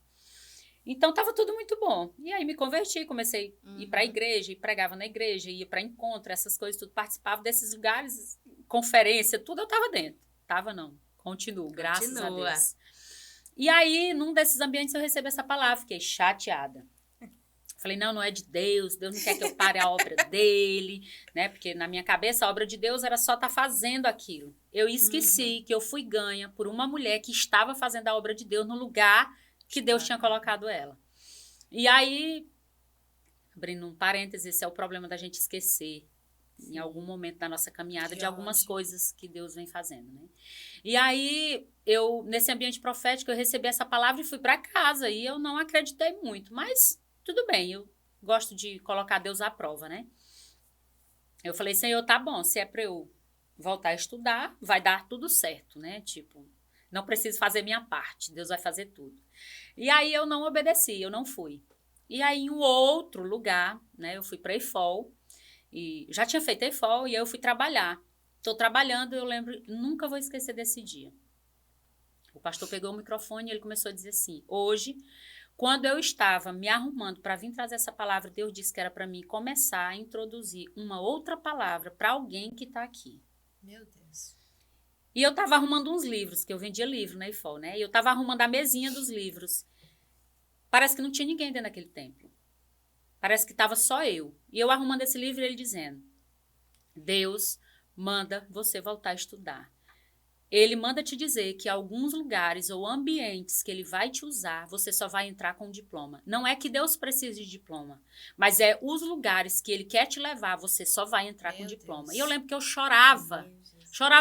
Então, tava tudo muito bom. E aí, me converti, comecei a ir pra igreja, e pregava na igreja, ia pra encontro, essas coisas, tudo. Participava desses lugares, conferência, tudo eu tava dentro. Tava não, continuo, graças a Deus. E aí, num desses ambientes, eu recebi essa palavra, fiquei chateada. Falei, não é de Deus, Deus não quer que eu pare a obra dele, né? Porque na minha cabeça, a obra de Deus era só estar fazendo aquilo. Eu esqueci que eu fui ganha por uma mulher que estava fazendo a obra de Deus no lugar que Deus tinha colocado ela. E aí, abrindo um parênteses, esse é o problema da gente esquecer, em algum momento da nossa caminhada, de algumas coisas que Deus vem fazendo, né? E aí, nesse ambiente profético, eu recebi essa palavra e fui para casa, e eu não acreditei muito, mas tudo bem, eu gosto de colocar Deus à prova, né? Eu falei, Senhor, tá bom, se é para eu voltar a estudar, vai dar tudo certo, né? Tipo, não preciso fazer minha parte, Deus vai fazer tudo. E aí eu não obedeci, eu não fui. E aí em um outro lugar, né, eu fui para EFOL, e já tinha feito EFOL, e aí eu fui trabalhar. Estou trabalhando, eu lembro, nunca vou esquecer desse dia. O pastor pegou o microfone e ele começou a dizer assim, hoje, quando eu estava me arrumando para vir trazer essa palavra, Deus disse que era para mim começar a introduzir uma outra palavra para alguém que está aqui. Meu Deus. E eu estava arrumando uns livros, que eu vendia livro na IFOL, né? E eu estava arrumando a mesinha dos livros. Parece que não tinha ninguém dentro daquele templo. Parece que estava só eu. E eu arrumando esse livro e ele dizendo, Deus manda você voltar a estudar. Ele manda te dizer que alguns lugares ou ambientes que ele vai te usar, você só vai entrar com diploma. Não é que Deus precise de diploma, mas é os lugares que ele quer te levar, você só vai entrar com diploma. Deus. E eu lembro que eu chorava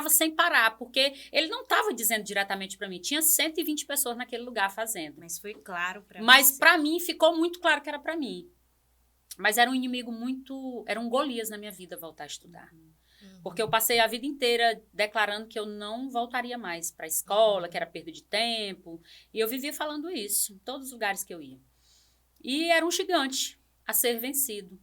sem parar, porque ele não estava dizendo diretamente para mim. Tinha 120 pessoas naquele lugar fazendo. Mas foi claro para mim. Mas para mim ficou muito claro que era para mim. Mas era um inimigo muito... Era um Golias na minha vida voltar a estudar. Porque eu passei a vida inteira declarando que eu não voltaria mais para a escola, que era perda de tempo. E eu vivia falando isso em todos os lugares que eu ia. E era um gigante a ser vencido.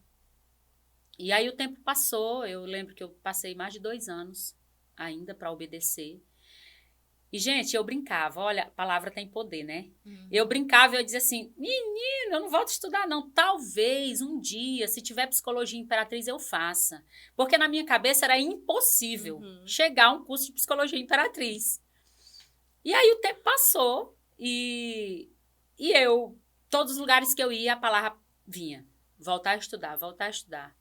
E aí o tempo passou, eu lembro que eu passei mais de 2 anos ainda para obedecer. E, gente, eu brincava, olha, a palavra tem poder, né? Eu brincava e eu dizia assim, menina, eu não volto a estudar não, talvez um dia, se tiver psicologia imperatriz, eu faça. Porque na minha cabeça era impossível chegar a um curso de psicologia imperatriz. E aí o tempo passou e eu, todos os lugares que eu ia, a palavra vinha, voltar a estudar, voltar a estudar.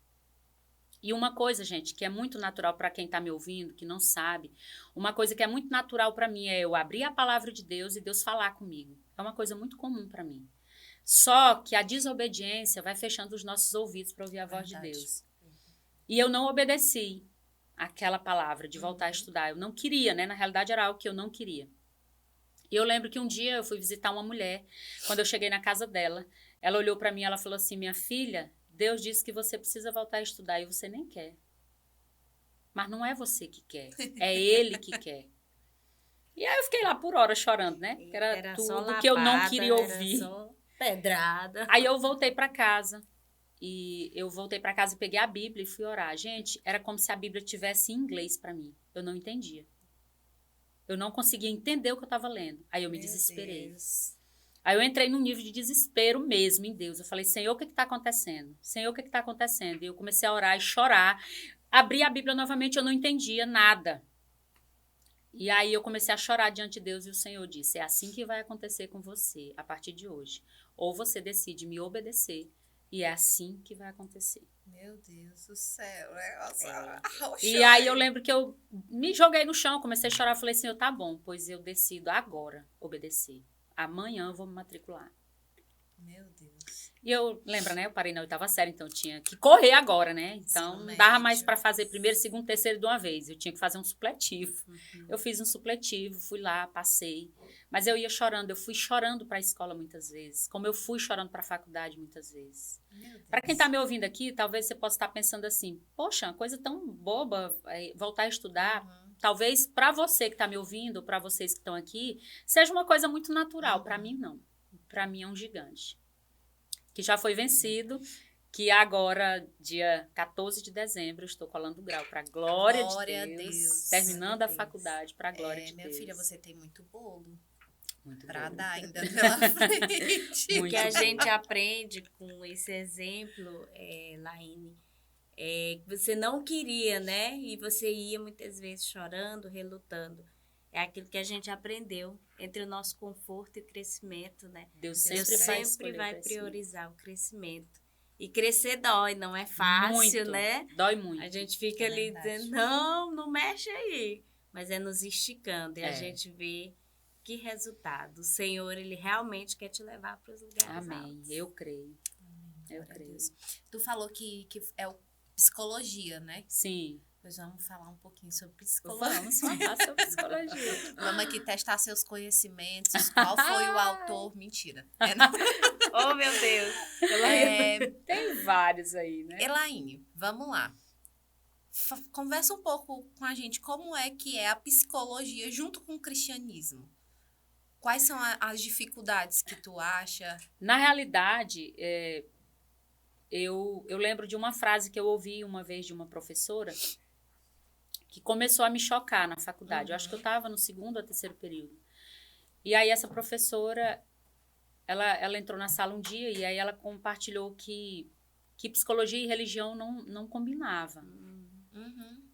E uma coisa, gente, que é muito natural para quem está me ouvindo, que não sabe, uma coisa que é muito natural para mim é eu abrir a palavra de Deus e Deus falar comigo. É uma coisa muito comum para mim. Só que a desobediência vai fechando os nossos ouvidos para ouvir a voz de Deus. E eu não obedeci aquela palavra de voltar a estudar. Eu não queria, né? Na realidade, era algo que eu não queria. E eu lembro que um dia eu fui visitar uma mulher. Quando eu cheguei na casa dela, ela olhou para mim e ela falou assim, minha filha, Deus disse que você precisa voltar a estudar e você nem quer. Mas não é você que quer, é Ele que quer. E aí eu fiquei lá por horas chorando, né? Era tudo lapada, que eu não queria ouvir. Era só pedrada. Aí eu voltei para casa. E peguei a Bíblia e fui orar. Gente, era como se a Bíblia tivesse em inglês para mim. Eu não entendia. Eu não conseguia entender o que eu estava lendo. Aí eu me desesperei. Deus. Aí eu entrei num nível de desespero mesmo em Deus. Eu falei, Senhor, o que está acontecendo? Senhor, o que está acontecendo? E eu comecei a orar e chorar. Abri a Bíblia novamente, eu não entendia nada. E aí eu comecei a chorar diante de Deus e o Senhor disse, é assim que vai acontecer com você a partir de hoje. Ou você decide me obedecer e é assim que vai acontecer. Meu Deus do céu, né? E aí eu lembro que eu me joguei no chão, comecei a chorar, falei, Senhor, tá bom, pois eu decido agora obedecer. Amanhã eu vou me matricular. Meu Deus. E eu, lembra, né? Eu parei na 8ª série, então eu tinha que correr agora, né? Então não dava mais para fazer primeiro, segundo, terceiro de uma vez. Eu tinha que fazer um supletivo. Eu fiz um supletivo, fui lá, passei. Mas eu ia chorando, eu fui chorando para a escola muitas vezes. Como eu fui chorando para a faculdade muitas vezes. Para quem está me ouvindo aqui, talvez você possa estar pensando assim, poxa, uma coisa tão boba, voltar a estudar. Talvez para você que está me ouvindo, para vocês que estão aqui, seja uma coisa muito natural. Para mim, não. Para mim é um gigante. Que já foi vencido, que agora, dia 14 de dezembro, eu estou colando o grau para glória de Deus. Terminando a faculdade para glória de Deus. Minha filha, você tem muito bolo. Muito para bom. dar ainda pela frente. O que a gente aprende com esse exemplo, Laine, que você não queria, né? E você ia muitas vezes chorando, relutando. É aquilo que a gente aprendeu entre o nosso conforto e crescimento, né? Deus sempre vai priorizar o crescimento. E crescer dói, não é fácil, muito. Né? Dói muito. A gente fica ali dizendo, não mexe aí. Mas é nos esticando e a gente vê que resultado. O Senhor, Ele realmente quer te levar para os lugares altos. Eu creio. Eu creio. Tu falou que é psicologia, né? Sim. Pois vamos falar um pouquinho sobre psicologia. Vamos falar sobre psicologia. Vamos aqui testar seus conhecimentos. Qual foi o autor? Mentira. Oh, meu Deus. Tem vários aí, né? Elaine, vamos lá. Conversa um pouco com a gente como é que é a psicologia junto com o cristianismo. Quais são as dificuldades que tu acha? Na realidade, eu lembro de uma frase que eu ouvi uma vez de uma professora que começou a me chocar na faculdade. Eu acho que eu estava no 2º ou 3º período. E aí essa professora, ela entrou na sala um dia e aí ela compartilhou que psicologia e religião não combinavam.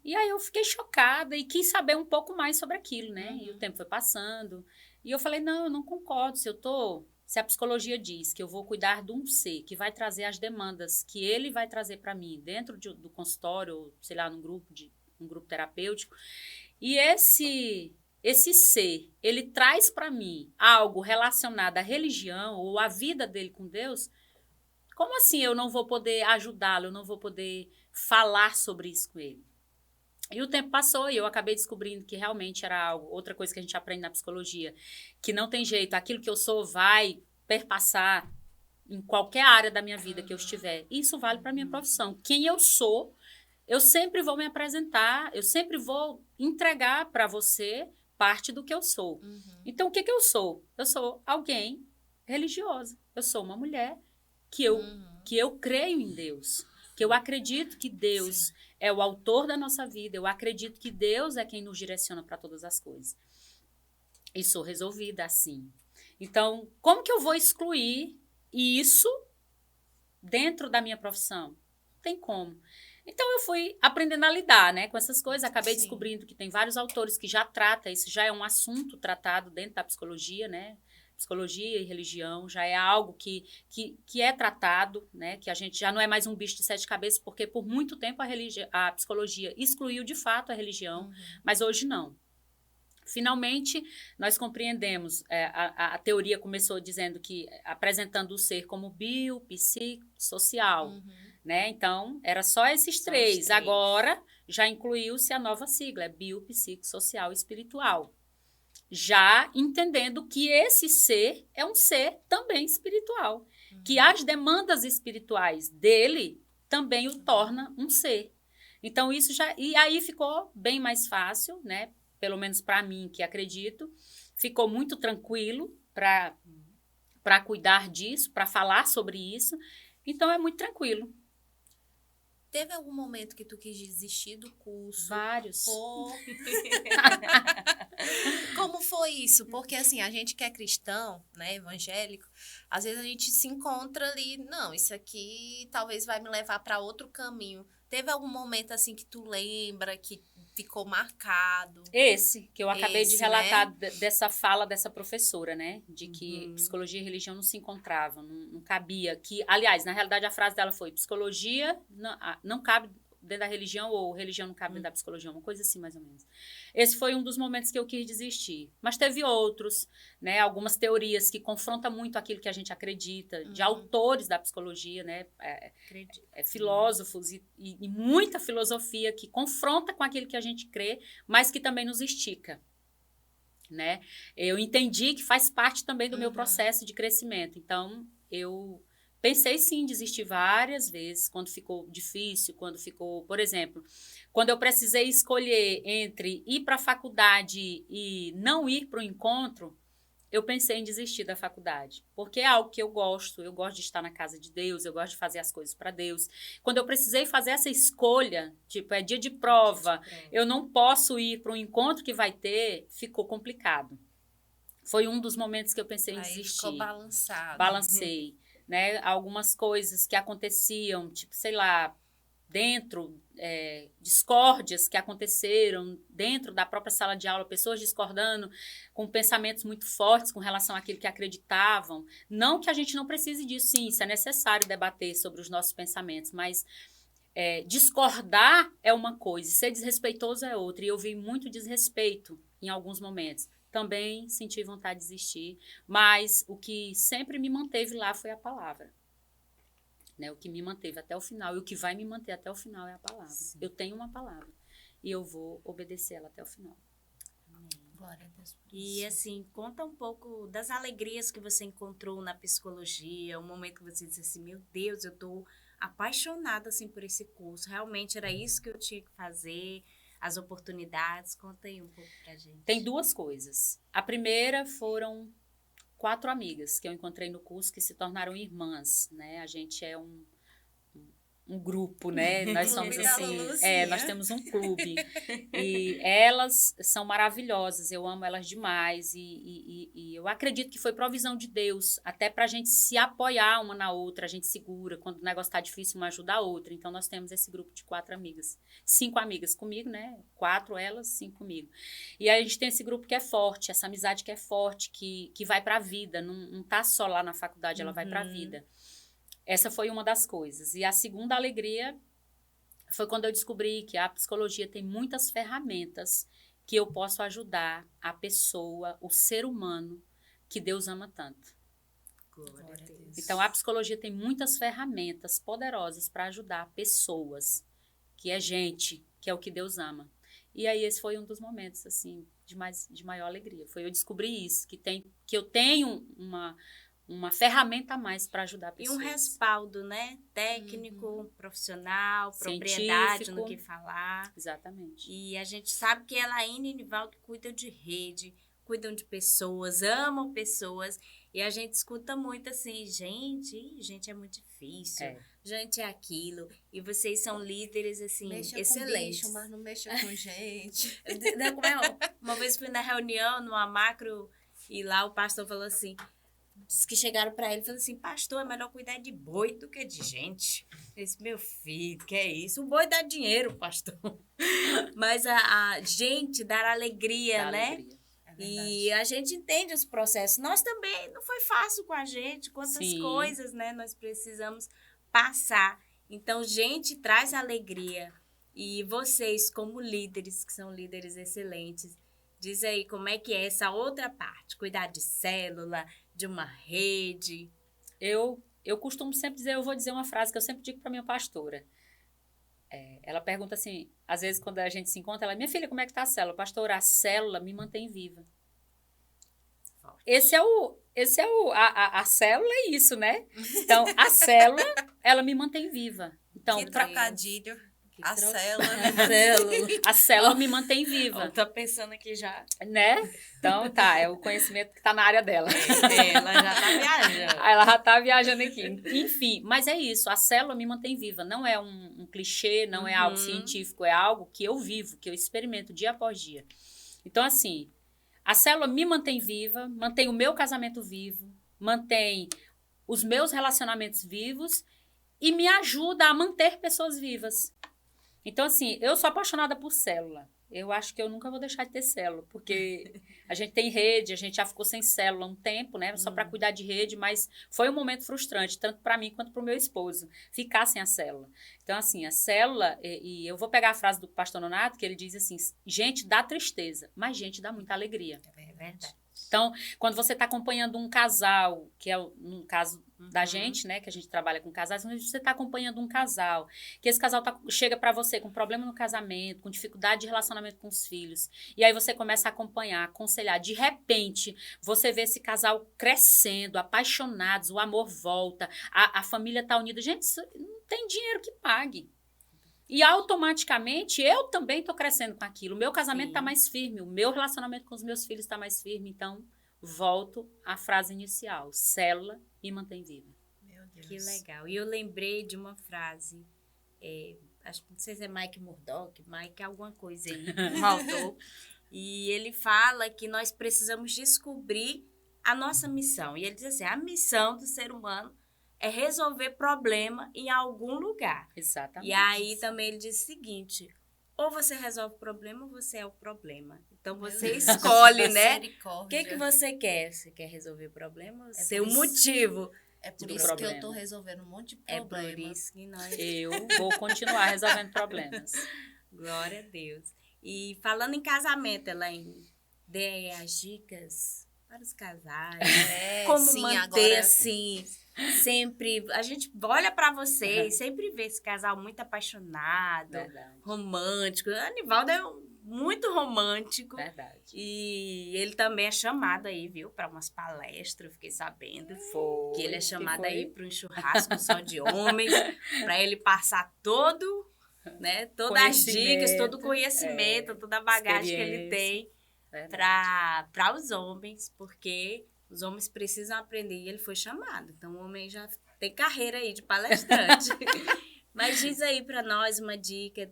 E aí eu fiquei chocada e quis saber um pouco mais sobre aquilo, né? E o tempo foi passando. E eu falei, não, eu não concordo. Se a psicologia diz que eu vou cuidar de um ser que vai trazer as demandas que ele vai trazer para mim dentro do consultório, ou sei lá, num grupo terapêutico, e esse ser, ele traz para mim algo relacionado à religião ou à vida dele com Deus, como assim eu não vou poder ajudá-lo, eu não vou poder falar sobre isso com ele? E o tempo passou e eu acabei descobrindo que realmente era algo, outra coisa que a gente aprende na psicologia, que não tem jeito, aquilo que eu sou vai perpassar em qualquer área da minha vida que eu estiver. Isso vale para a minha profissão. Quem eu sou, eu sempre vou me apresentar, eu sempre vou entregar para você parte do que eu sou. Então, o que eu sou? Eu sou alguém religiosa. Eu sou uma mulher que eu creio em Deus, que eu acredito que Deus é o autor da nossa vida, eu acredito que Deus é quem nos direciona para todas as coisas. E sou resolvida assim. Então, como que eu vou excluir isso dentro da minha profissão? Não tem como. Então, eu fui aprendendo a lidar, né, com essas coisas. Acabei descobrindo que tem vários autores que já tratam, isso já é um assunto tratado dentro da psicologia, né? Psicologia e religião já é algo que é tratado, né? Que a gente já não é mais um bicho de 7 cabeças, porque por muito tempo a psicologia excluiu de fato a religião, mas hoje não. Finalmente, nós compreendemos, a teoria começou dizendo que, apresentando o ser como bio, psíquico, social, né? Então, era só esses três. Agora, já incluiu-se a nova sigla, bio, psíquico, social e espiritual. Já entendendo que esse ser é um ser também espiritual. Que as demandas espirituais dele também o torna um ser. Então, isso já... E aí ficou bem mais fácil, né? Pelo menos para mim, que acredito, ficou muito tranquilo para cuidar disso, para falar sobre isso. Então, é muito tranquilo. Teve algum momento que tu quis desistir do curso? Vários. Como foi isso? Porque, assim, a gente que é cristão, né, evangélico, às vezes a gente se encontra ali, não, isso aqui talvez vai me levar para outro caminho. Teve algum momento, assim, que tu lembra, que ficou marcado? Esse, que eu acabei de relatar, né? dessa fala dessa professora, né? De que psicologia e religião não se encontravam, não cabia. Que, aliás, na realidade, a frase dela foi: psicologia não cabe dentro da religião, ou religião não cabe dentro da psicologia, uma coisa assim, mais ou menos. Esse foi um dos momentos que eu quis desistir. Mas teve outros, né? Algumas teorias que confrontam muito aquilo que a gente acredita, de autores da psicologia, né? Filósofos e muita filosofia que confronta com aquilo que a gente crê, mas que também nos estica, né? Eu entendi que faz parte também do meu processo de crescimento. Então, eu pensei sim em desistir várias vezes, quando ficou difícil, quando ficou, por exemplo, quando eu precisei escolher entre ir para a faculdade e não ir para o encontro, eu pensei em desistir da faculdade, porque é algo que eu gosto de estar na casa de Deus, eu gosto de fazer as coisas para Deus. Quando eu precisei fazer essa escolha, tipo, é dia de prova, eu não posso ir para um encontro que vai ter, ficou complicado. Foi um dos momentos que eu pensei em desistir. Ficou balançado. Balancei. Né, algumas coisas que aconteciam, tipo, sei lá, dentro, discórdias que aconteceram dentro da própria sala de aula, pessoas discordando com pensamentos muito fortes com relação àquilo que acreditavam. Não que a gente não precise disso, sim, isso é necessário debater sobre os nossos pensamentos, mas discordar é uma coisa, ser desrespeitoso é outra, e eu vi muito desrespeito em alguns momentos. Também senti vontade de desistir, mas o que sempre me manteve lá foi a palavra. Né? O que me manteve até o final e o que vai me manter até o final é a palavra. Sim. Eu tenho uma palavra e eu vou obedecer ela até o final. Amém. Glória a Deus por isso. E assim, conta um pouco das alegrias que você encontrou na psicologia, o momento que você disse assim, meu Deus, eu tô apaixonada assim, por esse curso, realmente era isso que eu tinha que fazer, as oportunidades. Conta aí um pouco pra gente. Tem duas coisas. A primeira foram 4 amigas que eu encontrei no curso que se tornaram irmãs, né? A gente é um grupo, né? Nós somos assim, nós temos um clube e elas são maravilhosas, eu amo elas demais e eu acredito que foi provisão de Deus, até pra gente se apoiar uma na outra, a gente segura, quando o negócio tá difícil, uma ajuda a outra. Então, nós temos esse grupo de 4 amigas, 5 amigas comigo, né? 4 elas, 5 comigo. E aí a gente tem esse grupo que é forte, essa amizade que é forte, que vai pra vida, não tá só lá na faculdade, ela vai pra vida. Essa foi uma das coisas. E a segunda alegria foi quando eu descobri que a psicologia tem muitas ferramentas que eu posso ajudar a pessoa, o ser humano, que Deus ama tanto. Glória a Deus. Então, a psicologia tem muitas ferramentas poderosas para ajudar pessoas, que é gente, que é o que Deus ama. E aí, esse foi um dos momentos, assim, de maior alegria. Foi eu descobrir isso, que eu tenho uma ferramenta a mais para ajudar pessoas. E um respaldo, né? Técnico, profissional, propriedade no que falar. Exatamente. E a gente sabe que Elaine e Nivaldo cuidam de rede, cuidam de pessoas, amam pessoas. E a gente escuta muito assim, gente é muito difícil. Gente é aquilo. E vocês são líderes, assim, mexa excelentes. Com bicho, mas não mexa com gente. Uma vez fui na reunião, numa macro, e lá o pastor falou assim... Diz que chegaram para ele e falaram assim, pastor, é melhor cuidar de boi do que de gente. Eu disse, meu filho, que é isso? O boi dá dinheiro, pastor. Mas a gente dá alegria, né? Alegria. E a gente entende os processos. Nós também, não foi fácil com a gente, quantas coisas, né, nós precisamos passar. Então, gente traz alegria. E vocês, como líderes, que são líderes excelentes, Diz aí como é que é essa outra parte, cuidar de célula, de uma rede. Eu costumo sempre dizer, eu vou dizer uma frase que eu sempre digo para minha pastora. Ela pergunta assim, às vezes quando a gente se encontra, ela, minha filha, como é que tá a célula? Pastora, a célula me mantém viva. A célula é isso, né? Então, a célula, ela me mantém viva. Então, Que trocadilho. A célula me mantém viva. Eu tô pensando aqui já. Né? Então, tá, é o conhecimento que tá na área dela. Ela já tá viajando. Ela já tá viajando aqui. Enfim, mas é isso, a célula me mantém viva. Não é um clichê, não é algo científico, é algo que eu vivo, que eu experimento dia após dia. Então, assim, a célula me mantém viva, mantém o meu casamento vivo, mantém os meus relacionamentos vivos e me ajuda a manter pessoas vivas. Então, assim, eu sou apaixonada por célula. Eu acho que eu nunca vou deixar de ter célula, porque a gente tem rede, a gente já ficou sem célula um tempo, né? Só para cuidar de rede, mas foi um momento frustrante, tanto para mim quanto para o meu esposo, ficar sem a célula. Então, assim, a célula, e eu vou pegar a frase do pastor Nonato, que ele diz assim, gente dá tristeza, mas gente dá muita alegria. É verdade. Então, quando você está acompanhando um casal, que é no caso da gente, né, que a gente trabalha com casais, quando você está acompanhando um casal, que esse casal chega para você com problema no casamento, com dificuldade de relacionamento com os filhos, e aí você começa a acompanhar, aconselhar, de repente, você vê esse casal crescendo, apaixonados, o amor volta, a família está unida. Gente, isso não tem dinheiro que pague. E automaticamente eu também estou crescendo com aquilo. O meu casamento está mais firme, o meu relacionamento com os meus filhos está mais firme. Então, volto à frase inicial: célula me mantém viva. Meu Deus. Que legal. E eu lembrei de uma frase, acho que não sei se é Mike Murdock, Mike alguma coisa aí, um autor. E ele fala que nós precisamos descobrir a nossa missão. E ele diz assim, a missão do ser humano é resolver problema em algum lugar. Exatamente. E aí também ele diz o seguinte, ou você resolve o problema ou você é o problema. Então você escolhe, né? O que você quer? Você quer resolver o problema? Ser o motivo. É por isso que eu tô resolvendo um monte de problema. É por isso que nós... Eu vou continuar resolvendo problemas. Glória a Deus. E falando em casamento, Elaine, dê aí as dicas para os casais. Como manter, agora... assim, sempre... A gente olha para você e sempre vê esse casal muito apaixonado, romântico. O Anivaldo é muito romântico. Verdade. E ele também é chamado aí, viu? Para umas palestras, fiquei sabendo. Que ele é chamado aí para um churrasco só de homens, para ele passar todo... Né? Todas as dicas, todo o conhecimento, toda a bagagem que ele tem para os homens, porque os homens precisam aprender e ele foi chamado. Então, o homem já tem carreira aí de palestrante. Mas diz aí para nós uma dica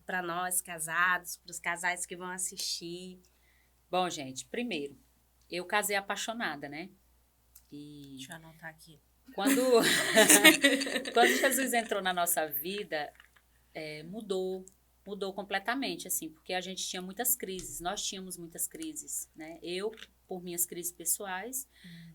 para nós casados, para os casais que vão assistir. Bom, gente, primeiro, eu casei apaixonada, né? E deixa eu anotar aqui. Quando Jesus entrou na nossa vida... mudou completamente, assim, porque a gente tinha muitas crises, nós tínhamos muitas crises, né? Eu, por minhas crises pessoais,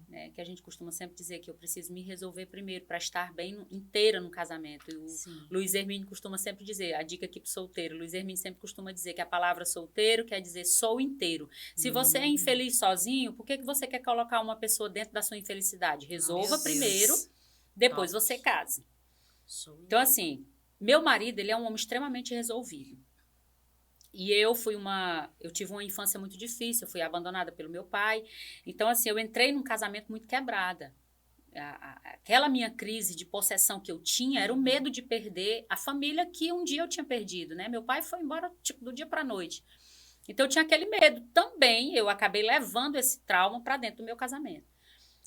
né, que a gente costuma sempre dizer que eu preciso me resolver primeiro para estar bem inteira no casamento. E o Luiz Hermínio costuma sempre dizer, a dica aqui pro solteiro, Luiz Hermínio sempre costuma dizer que a palavra solteiro quer dizer sou inteiro. Se você é infeliz sozinho, por que você quer colocar uma pessoa dentro da sua infelicidade? Resolva primeiro, depois você case. Então, assim... Meu marido, ele é um homem extremamente resolvido. E eu tive uma infância muito difícil, eu fui abandonada pelo meu pai. Então, assim, eu entrei num casamento muito quebrada. Aquela minha crise de possessão que eu tinha era o medo de perder a família que um dia eu tinha perdido, né? Meu pai foi embora, tipo, do dia para a noite. Então, eu tinha aquele medo. Também, eu acabei levando esse trauma para dentro do meu casamento.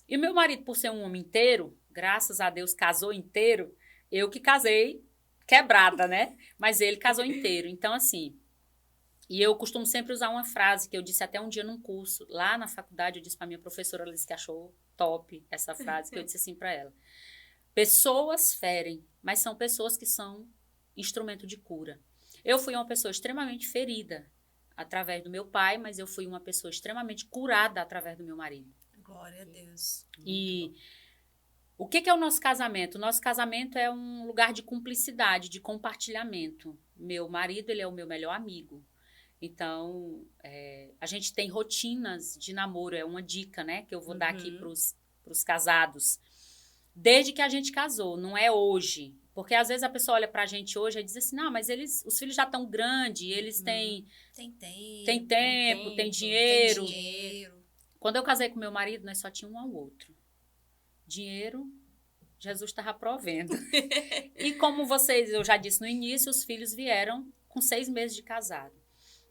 E meu marido, por ser um homem inteiro, graças a Deus, casou inteiro, eu que casei quebrada, né? Mas ele casou inteiro. Então, assim... E eu costumo sempre usar uma frase que eu disse até um dia num curso. Lá na faculdade, eu disse para minha professora, ela disse que achou top essa frase, que eu disse assim para ela. Pessoas ferem, mas são pessoas que são instrumento de cura. Eu fui uma pessoa extremamente ferida através do meu pai, mas eu fui uma pessoa extremamente curada através do meu marido. Glória a Deus. E... O que é o nosso casamento? O nosso casamento é um lugar de cumplicidade, de compartilhamento. Meu marido, ele é o meu melhor amigo. Então, a gente tem rotinas de namoro, é uma dica, né, que eu vou dar aqui pros casados. Desde que a gente casou, não é hoje. Porque às vezes a pessoa olha pra gente hoje e diz assim, não, mas os filhos já estão grandes, eles têm tempo, tem dinheiro. Quando eu casei com meu marido, nós só tínhamos um ao outro. Dinheiro, Jesus estava provendo. E como eu já disse no início, os filhos vieram com 6 meses de casado.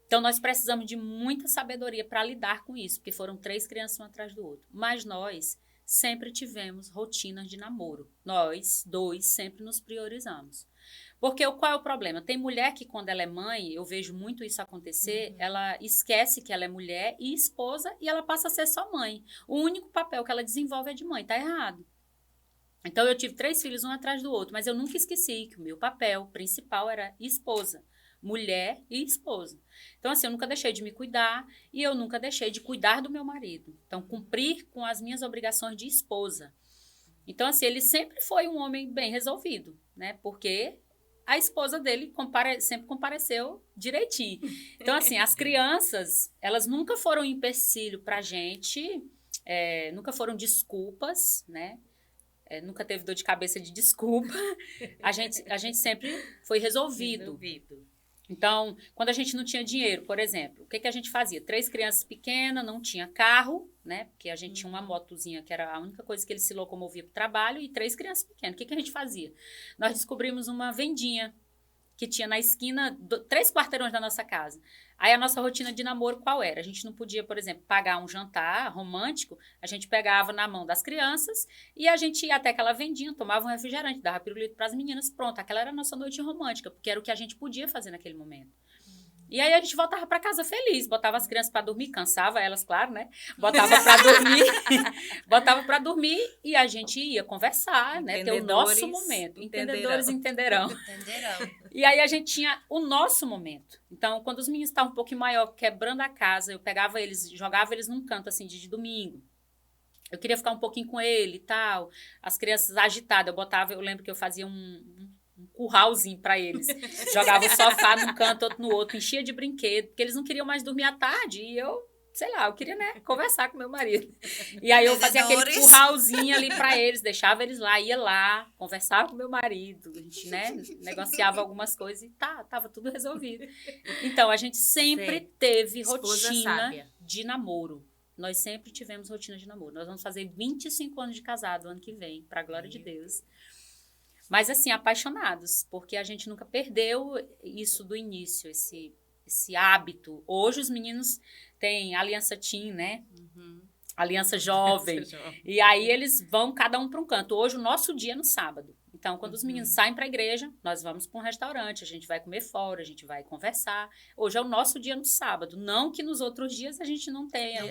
Então, nós precisamos de muita sabedoria para lidar com isso, porque foram 3 crianças um atrás do outro. Mas nós sempre tivemos rotinas de namoro. Nós, 2, sempre nos priorizamos. Porque qual é o problema? Tem mulher que, quando ela é mãe, eu vejo muito isso acontecer, ela esquece que ela é mulher e esposa e ela passa a ser só mãe. O único papel que ela desenvolve é de mãe, tá errado. Então, eu tive 3 filhos um atrás do outro, mas eu nunca esqueci que o meu papel principal era esposa. Mulher e esposa. Então, assim, eu nunca deixei de me cuidar e eu nunca deixei de cuidar do meu marido. Então, cumprir com as minhas obrigações de esposa. Então, assim, ele sempre foi um homem bem resolvido, né? Porque a esposa dele sempre compareceu direitinho. Então, assim, as crianças, elas nunca foram empecilho pra gente, nunca foram desculpas, né? Nunca teve dor de cabeça de desculpa. A gente sempre foi resolvido. Então, quando a gente não tinha dinheiro, por exemplo, o que a gente fazia? 3 crianças pequenas, não tinha carro, né? Porque a gente tinha uma motozinha que era a única coisa que ele se locomovia para o trabalho e 3 crianças pequenas. O que a gente fazia? Nós descobrimos uma vendinha que tinha na esquina, 3 quarteirões da nossa casa. Aí a nossa rotina de namoro qual era? A gente não podia, por exemplo, pagar um jantar romântico, a gente pegava na mão das crianças e a gente ia até aquela vendinha, tomava um refrigerante, dava pirulito para as meninas, pronto, aquela era a nossa noite romântica, porque era o que a gente podia fazer naquele momento. E aí a gente voltava para casa feliz, botava as crianças para dormir, cansava elas, claro, né? Botava para dormir e a gente ia conversar, né? Ter o nosso momento. Entendedores entenderão. E aí a gente tinha o nosso momento. Então, quando os meninos estavam um pouquinho maior, quebrando a casa, eu pegava eles, jogava eles num canto assim de domingo. Eu queria ficar um pouquinho com ele e tal. As crianças agitadas, eu lembro que eu fazia um curralzinho para eles. Jogava o sofá num canto, outro no outro, enchia de brinquedo, porque eles não queriam mais dormir à tarde e eu queria, né, conversar com meu marido. E aí eu fazia aquele curralzinho ali para eles, deixava eles lá, ia lá, conversava com meu marido, a gente, né, negociava algumas coisas e tava tudo resolvido. Então, a gente sempre teve rotina de namoro. Nós sempre tivemos rotina de namoro. Nós vamos fazer 25 anos de casado ano que vem, para a glória de Deus. Mas, assim, apaixonados, porque a gente nunca perdeu isso do início, esse hábito. Hoje os meninos têm aliança teen, né? Aliança jovem. E aí eles vão cada um para um canto. Hoje o nosso dia é no sábado. Então, quando os meninos saem para a igreja, nós vamos para um restaurante, a gente vai comer fora, a gente vai conversar. Hoje é o nosso dia no sábado. Não que nos outros dias a gente não tenha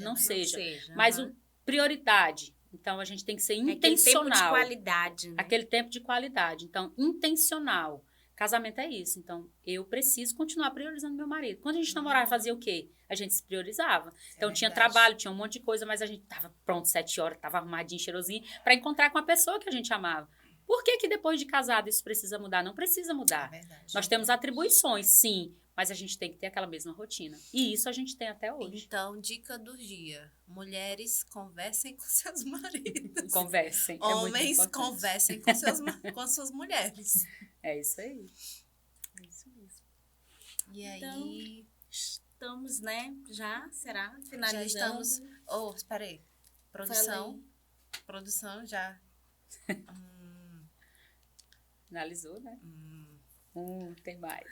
não seja. Mas prioridade. Então, a gente tem que ser intencional. Aquele tempo de qualidade, né? Aquele tempo de qualidade. Então, intencional. Casamento é isso. Então, eu preciso continuar priorizando meu marido. Quando a gente namorava, fazia o quê? A gente se priorizava. Então, tinha trabalho, tinha um monte de coisa, mas a gente tava pronto 7 horas, tava arrumadinho, cheirosinho, para encontrar com a pessoa que a gente amava. Por que depois de casado isso precisa mudar? Não precisa mudar. Nós temos atribuições, sim, mas a gente tem que ter aquela mesma rotina. E isso a gente tem até hoje. Então, dica do dia. Mulheres, conversem com seus maridos. Conversem. Homens, conversem com suas mulheres. É isso aí. É isso mesmo. E aí... Então, estamos, né? Já, será? Finalizando. Já estamos... espera aí. Produção já... Finalizou, né? Tem mais.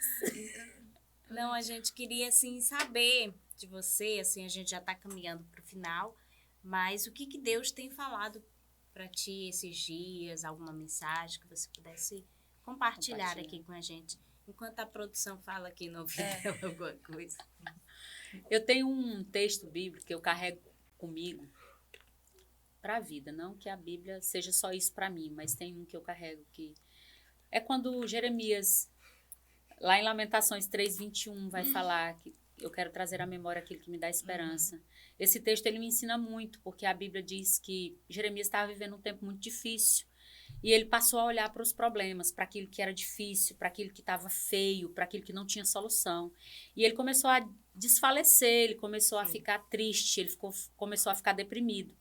Não, a gente queria, assim, saber de você, assim, a gente já está caminhando para o final, mas o que Deus tem falado para ti esses dias, alguma mensagem que você pudesse compartilhar aqui com a gente, enquanto a produção fala aqui no ouvido alguma coisa. Eu tenho um texto bíblico que eu carrego comigo para a vida, não que a Bíblia seja só isso para mim, mas tem um que eu carrego que é quando Jeremias, lá em Lamentações 3:21, vai falar que eu quero trazer à memória aquilo que me dá esperança. Esse texto, ele me ensina muito, porque a Bíblia diz que Jeremias estava vivendo um tempo muito difícil. E ele passou a olhar para os problemas, para aquilo que era difícil, para aquilo que estava feio, para aquilo que não tinha solução. E ele começou a desfalecer, ele começou a ficar triste, começou a ficar deprimido.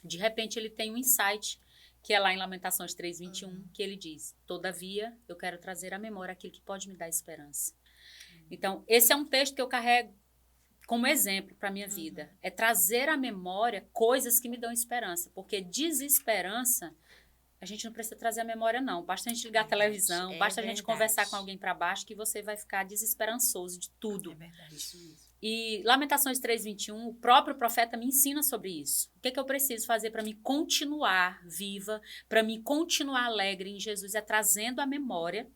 De repente, ele tem um insight, que é lá em Lamentações 3:21, que ele diz: todavia, eu quero trazer à memória aquilo que pode me dar esperança. Então, esse é um texto que eu carrego como exemplo para a minha vida. É trazer à memória coisas que me dão esperança. Porque desesperança, a gente não precisa trazer à memória, não. Basta a gente ligar a televisão, basta a gente conversar com alguém para baixo, que você vai ficar desesperançoso de tudo. É verdade. Isso mesmo. E Lamentações 3:21, o próprio profeta me ensina sobre isso. O que eu preciso fazer para me continuar viva, para me continuar alegre em Jesus? É trazendo à memória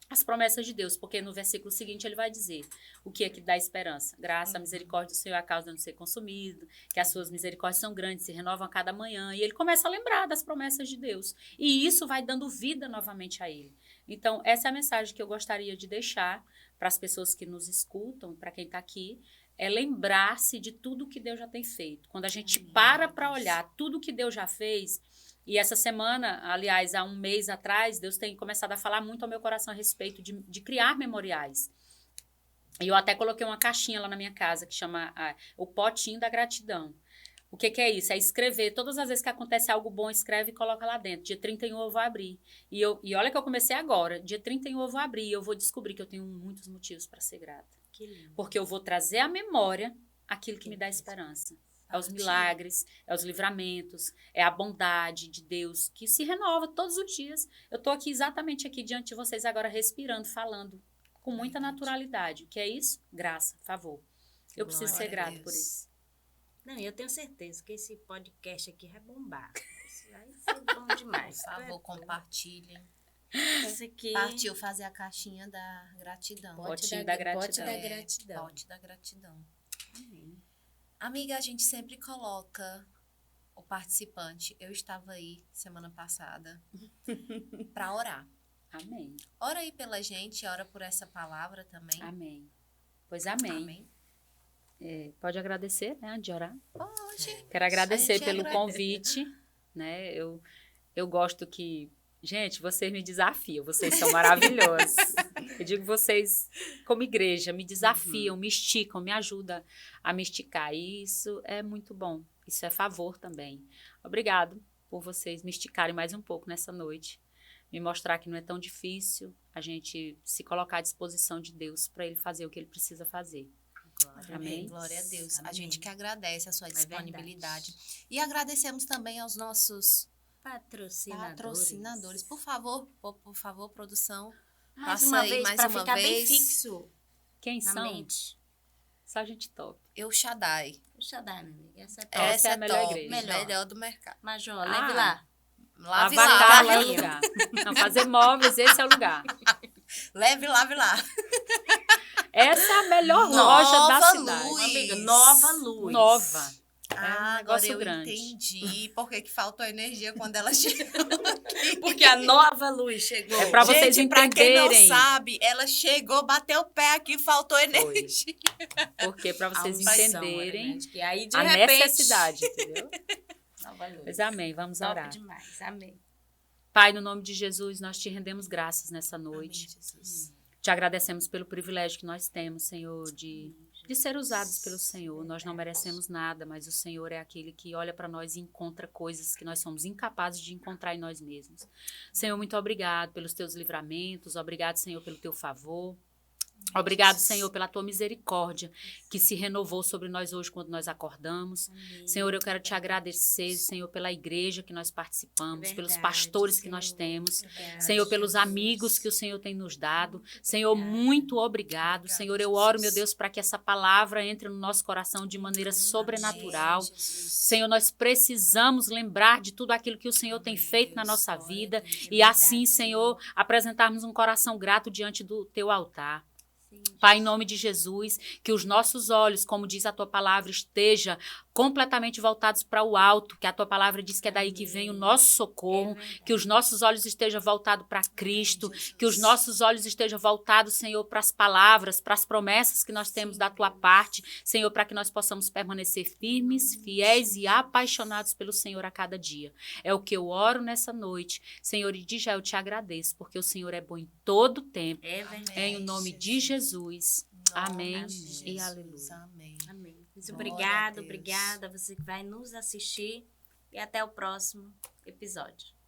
as promessas de Deus, porque no versículo seguinte ele vai dizer o que é que dá esperança. Graça, a misericórdia do Senhor é a causa de não ser consumido, que as suas misericórdias são grandes, se renovam a cada manhã. E ele começa a lembrar das promessas de Deus. E isso vai dando vida novamente a ele. Então, essa é a mensagem que eu gostaria de deixar para as pessoas que nos escutam, para quem está aqui, é lembrar-se de tudo que Deus já tem feito. Quando a gente para olhar tudo que Deus já fez. E essa semana, aliás, há um mês atrás, Deus tem começado a falar muito ao meu coração a respeito de criar memoriais. E eu até coloquei uma caixinha lá na minha casa que chama o potinho da gratidão. O que é isso? É escrever. Todas as vezes que acontece algo bom, escreve e coloca lá dentro. Dia 31 eu vou abrir. E olha que eu comecei agora. Dia 31 eu vou abrir e eu vou descobrir que eu tenho muitos motivos para ser grata. Que lindo. Porque eu vou trazer à memória aquilo que me dá esperança. É os milagres, é os livramentos, é a bondade de Deus que se renova todos os dias. Eu estou aqui exatamente aqui diante de vocês agora respirando, falando com muita naturalidade. O que é isso? Graça, favor. Eu preciso ser grato por isso. Não, eu tenho certeza que esse podcast aqui vai bombar. Isso vai ser bom demais. Por favor, compartilhem. Isso aqui... Partiu fazer a caixinha da gratidão. Potinho da gratidão. Pote da gratidão. Pote da gratidão. Amém. Amiga, a gente sempre coloca o participante. Eu estava aí semana passada para orar. Amém. Ora aí pela gente, ora por essa palavra também. Amém. Pois amém. Pode agradecer, né, antes de orar? Pode. Quero agradecer pelo convite, né? Eu gosto que... Gente, vocês me desafiam, vocês são maravilhosos. Eu digo vocês, como igreja, me desafiam, me esticam, me ajudam a me esticar. E isso é muito bom. Isso é favor também. Obrigado por vocês me esticarem mais um pouco nessa noite. Me mostrar que não é tão difícil a gente se colocar à disposição de Deus para Ele fazer o que Ele precisa fazer. Amém. Glória a Deus. Amém. A gente que agradece a sua disponibilidade. E agradecemos também aos nossos patrocinadores. Por favor, produção. Mais Passa uma aí, vez, mais para uma ficar bem vez. fixo Quem na são? mente. Só gente top. Eu Shaddai. Deixa eu dar, minha amiga. Essa é top. Essa é a melhor top, igreja. Melhor do mercado. Major, leve lá. Lave Avatar lá. é o lugar. Não, fazer móveis, esse é o lugar. Lave lá. Essa é a melhor Nova loja da cidade. Luz. Amiga, Nova Luz. Nova. É um Agora negócio eu grande. entendi por que faltou energia quando ela chegou aqui. Porque a Nova Luz chegou. É pra vocês Gente, pra quem não entenderem. sabe, ela chegou, bateu o pé aqui, faltou energia. Porque para vocês A unção, entenderem né? Que aí, de a repente, necessidade, entendeu? Nova Luz. Mas amém, vamos Top orar. demais. Amém. Pai, no nome de Jesus, nós te rendemos graças nessa noite. Amém, Jesus. Te agradecemos pelo privilégio que nós temos, Senhor, de ser usados pelo Senhor. Nós não merecemos nada, mas o Senhor é aquele que olha para nós e encontra coisas que nós somos incapazes de encontrar em nós mesmos. Senhor, muito obrigado pelos teus livramentos, obrigado, Senhor, pelo teu favor. Obrigado, Senhor, pela tua misericórdia que se renovou sobre nós hoje quando nós acordamos. Amém. Senhor, eu quero te agradecer, Senhor, pela igreja que nós participamos, Verdade, pelos pastores que Senhor. nós temos. Obrigada, Senhor, pelos Jesus. amigos que o Senhor tem nos dado. Senhor, muito obrigado. Senhor, eu oro, meu Deus, para que essa palavra entre no nosso coração de maneira sobrenatural. Senhor, nós precisamos lembrar de tudo aquilo que o Senhor tem feito na nossa vida e assim, Senhor, apresentarmos um coração grato diante do teu altar. Pai, em nome de Jesus, que os nossos olhos, como diz a tua palavra, esteja completamente voltados para o alto, que a tua palavra diz que é daí que vem o nosso socorro, que os nossos olhos estejam voltados para Cristo, que os nossos olhos estejam voltados, Senhor, para as palavras, para as promessas que nós temos da tua parte, Senhor, para que nós possamos permanecer firmes, fiéis e apaixonados pelo Senhor a cada dia. É o que eu oro nessa noite, Senhor, e de já eu te agradeço, porque o Senhor é bom em todo tempo. Em o nome de Jesus. Amém e aleluia. Amém. Amém. Muito Glória obrigada, a Deus. obrigada a você que vai nos assistir e até o próximo episódio.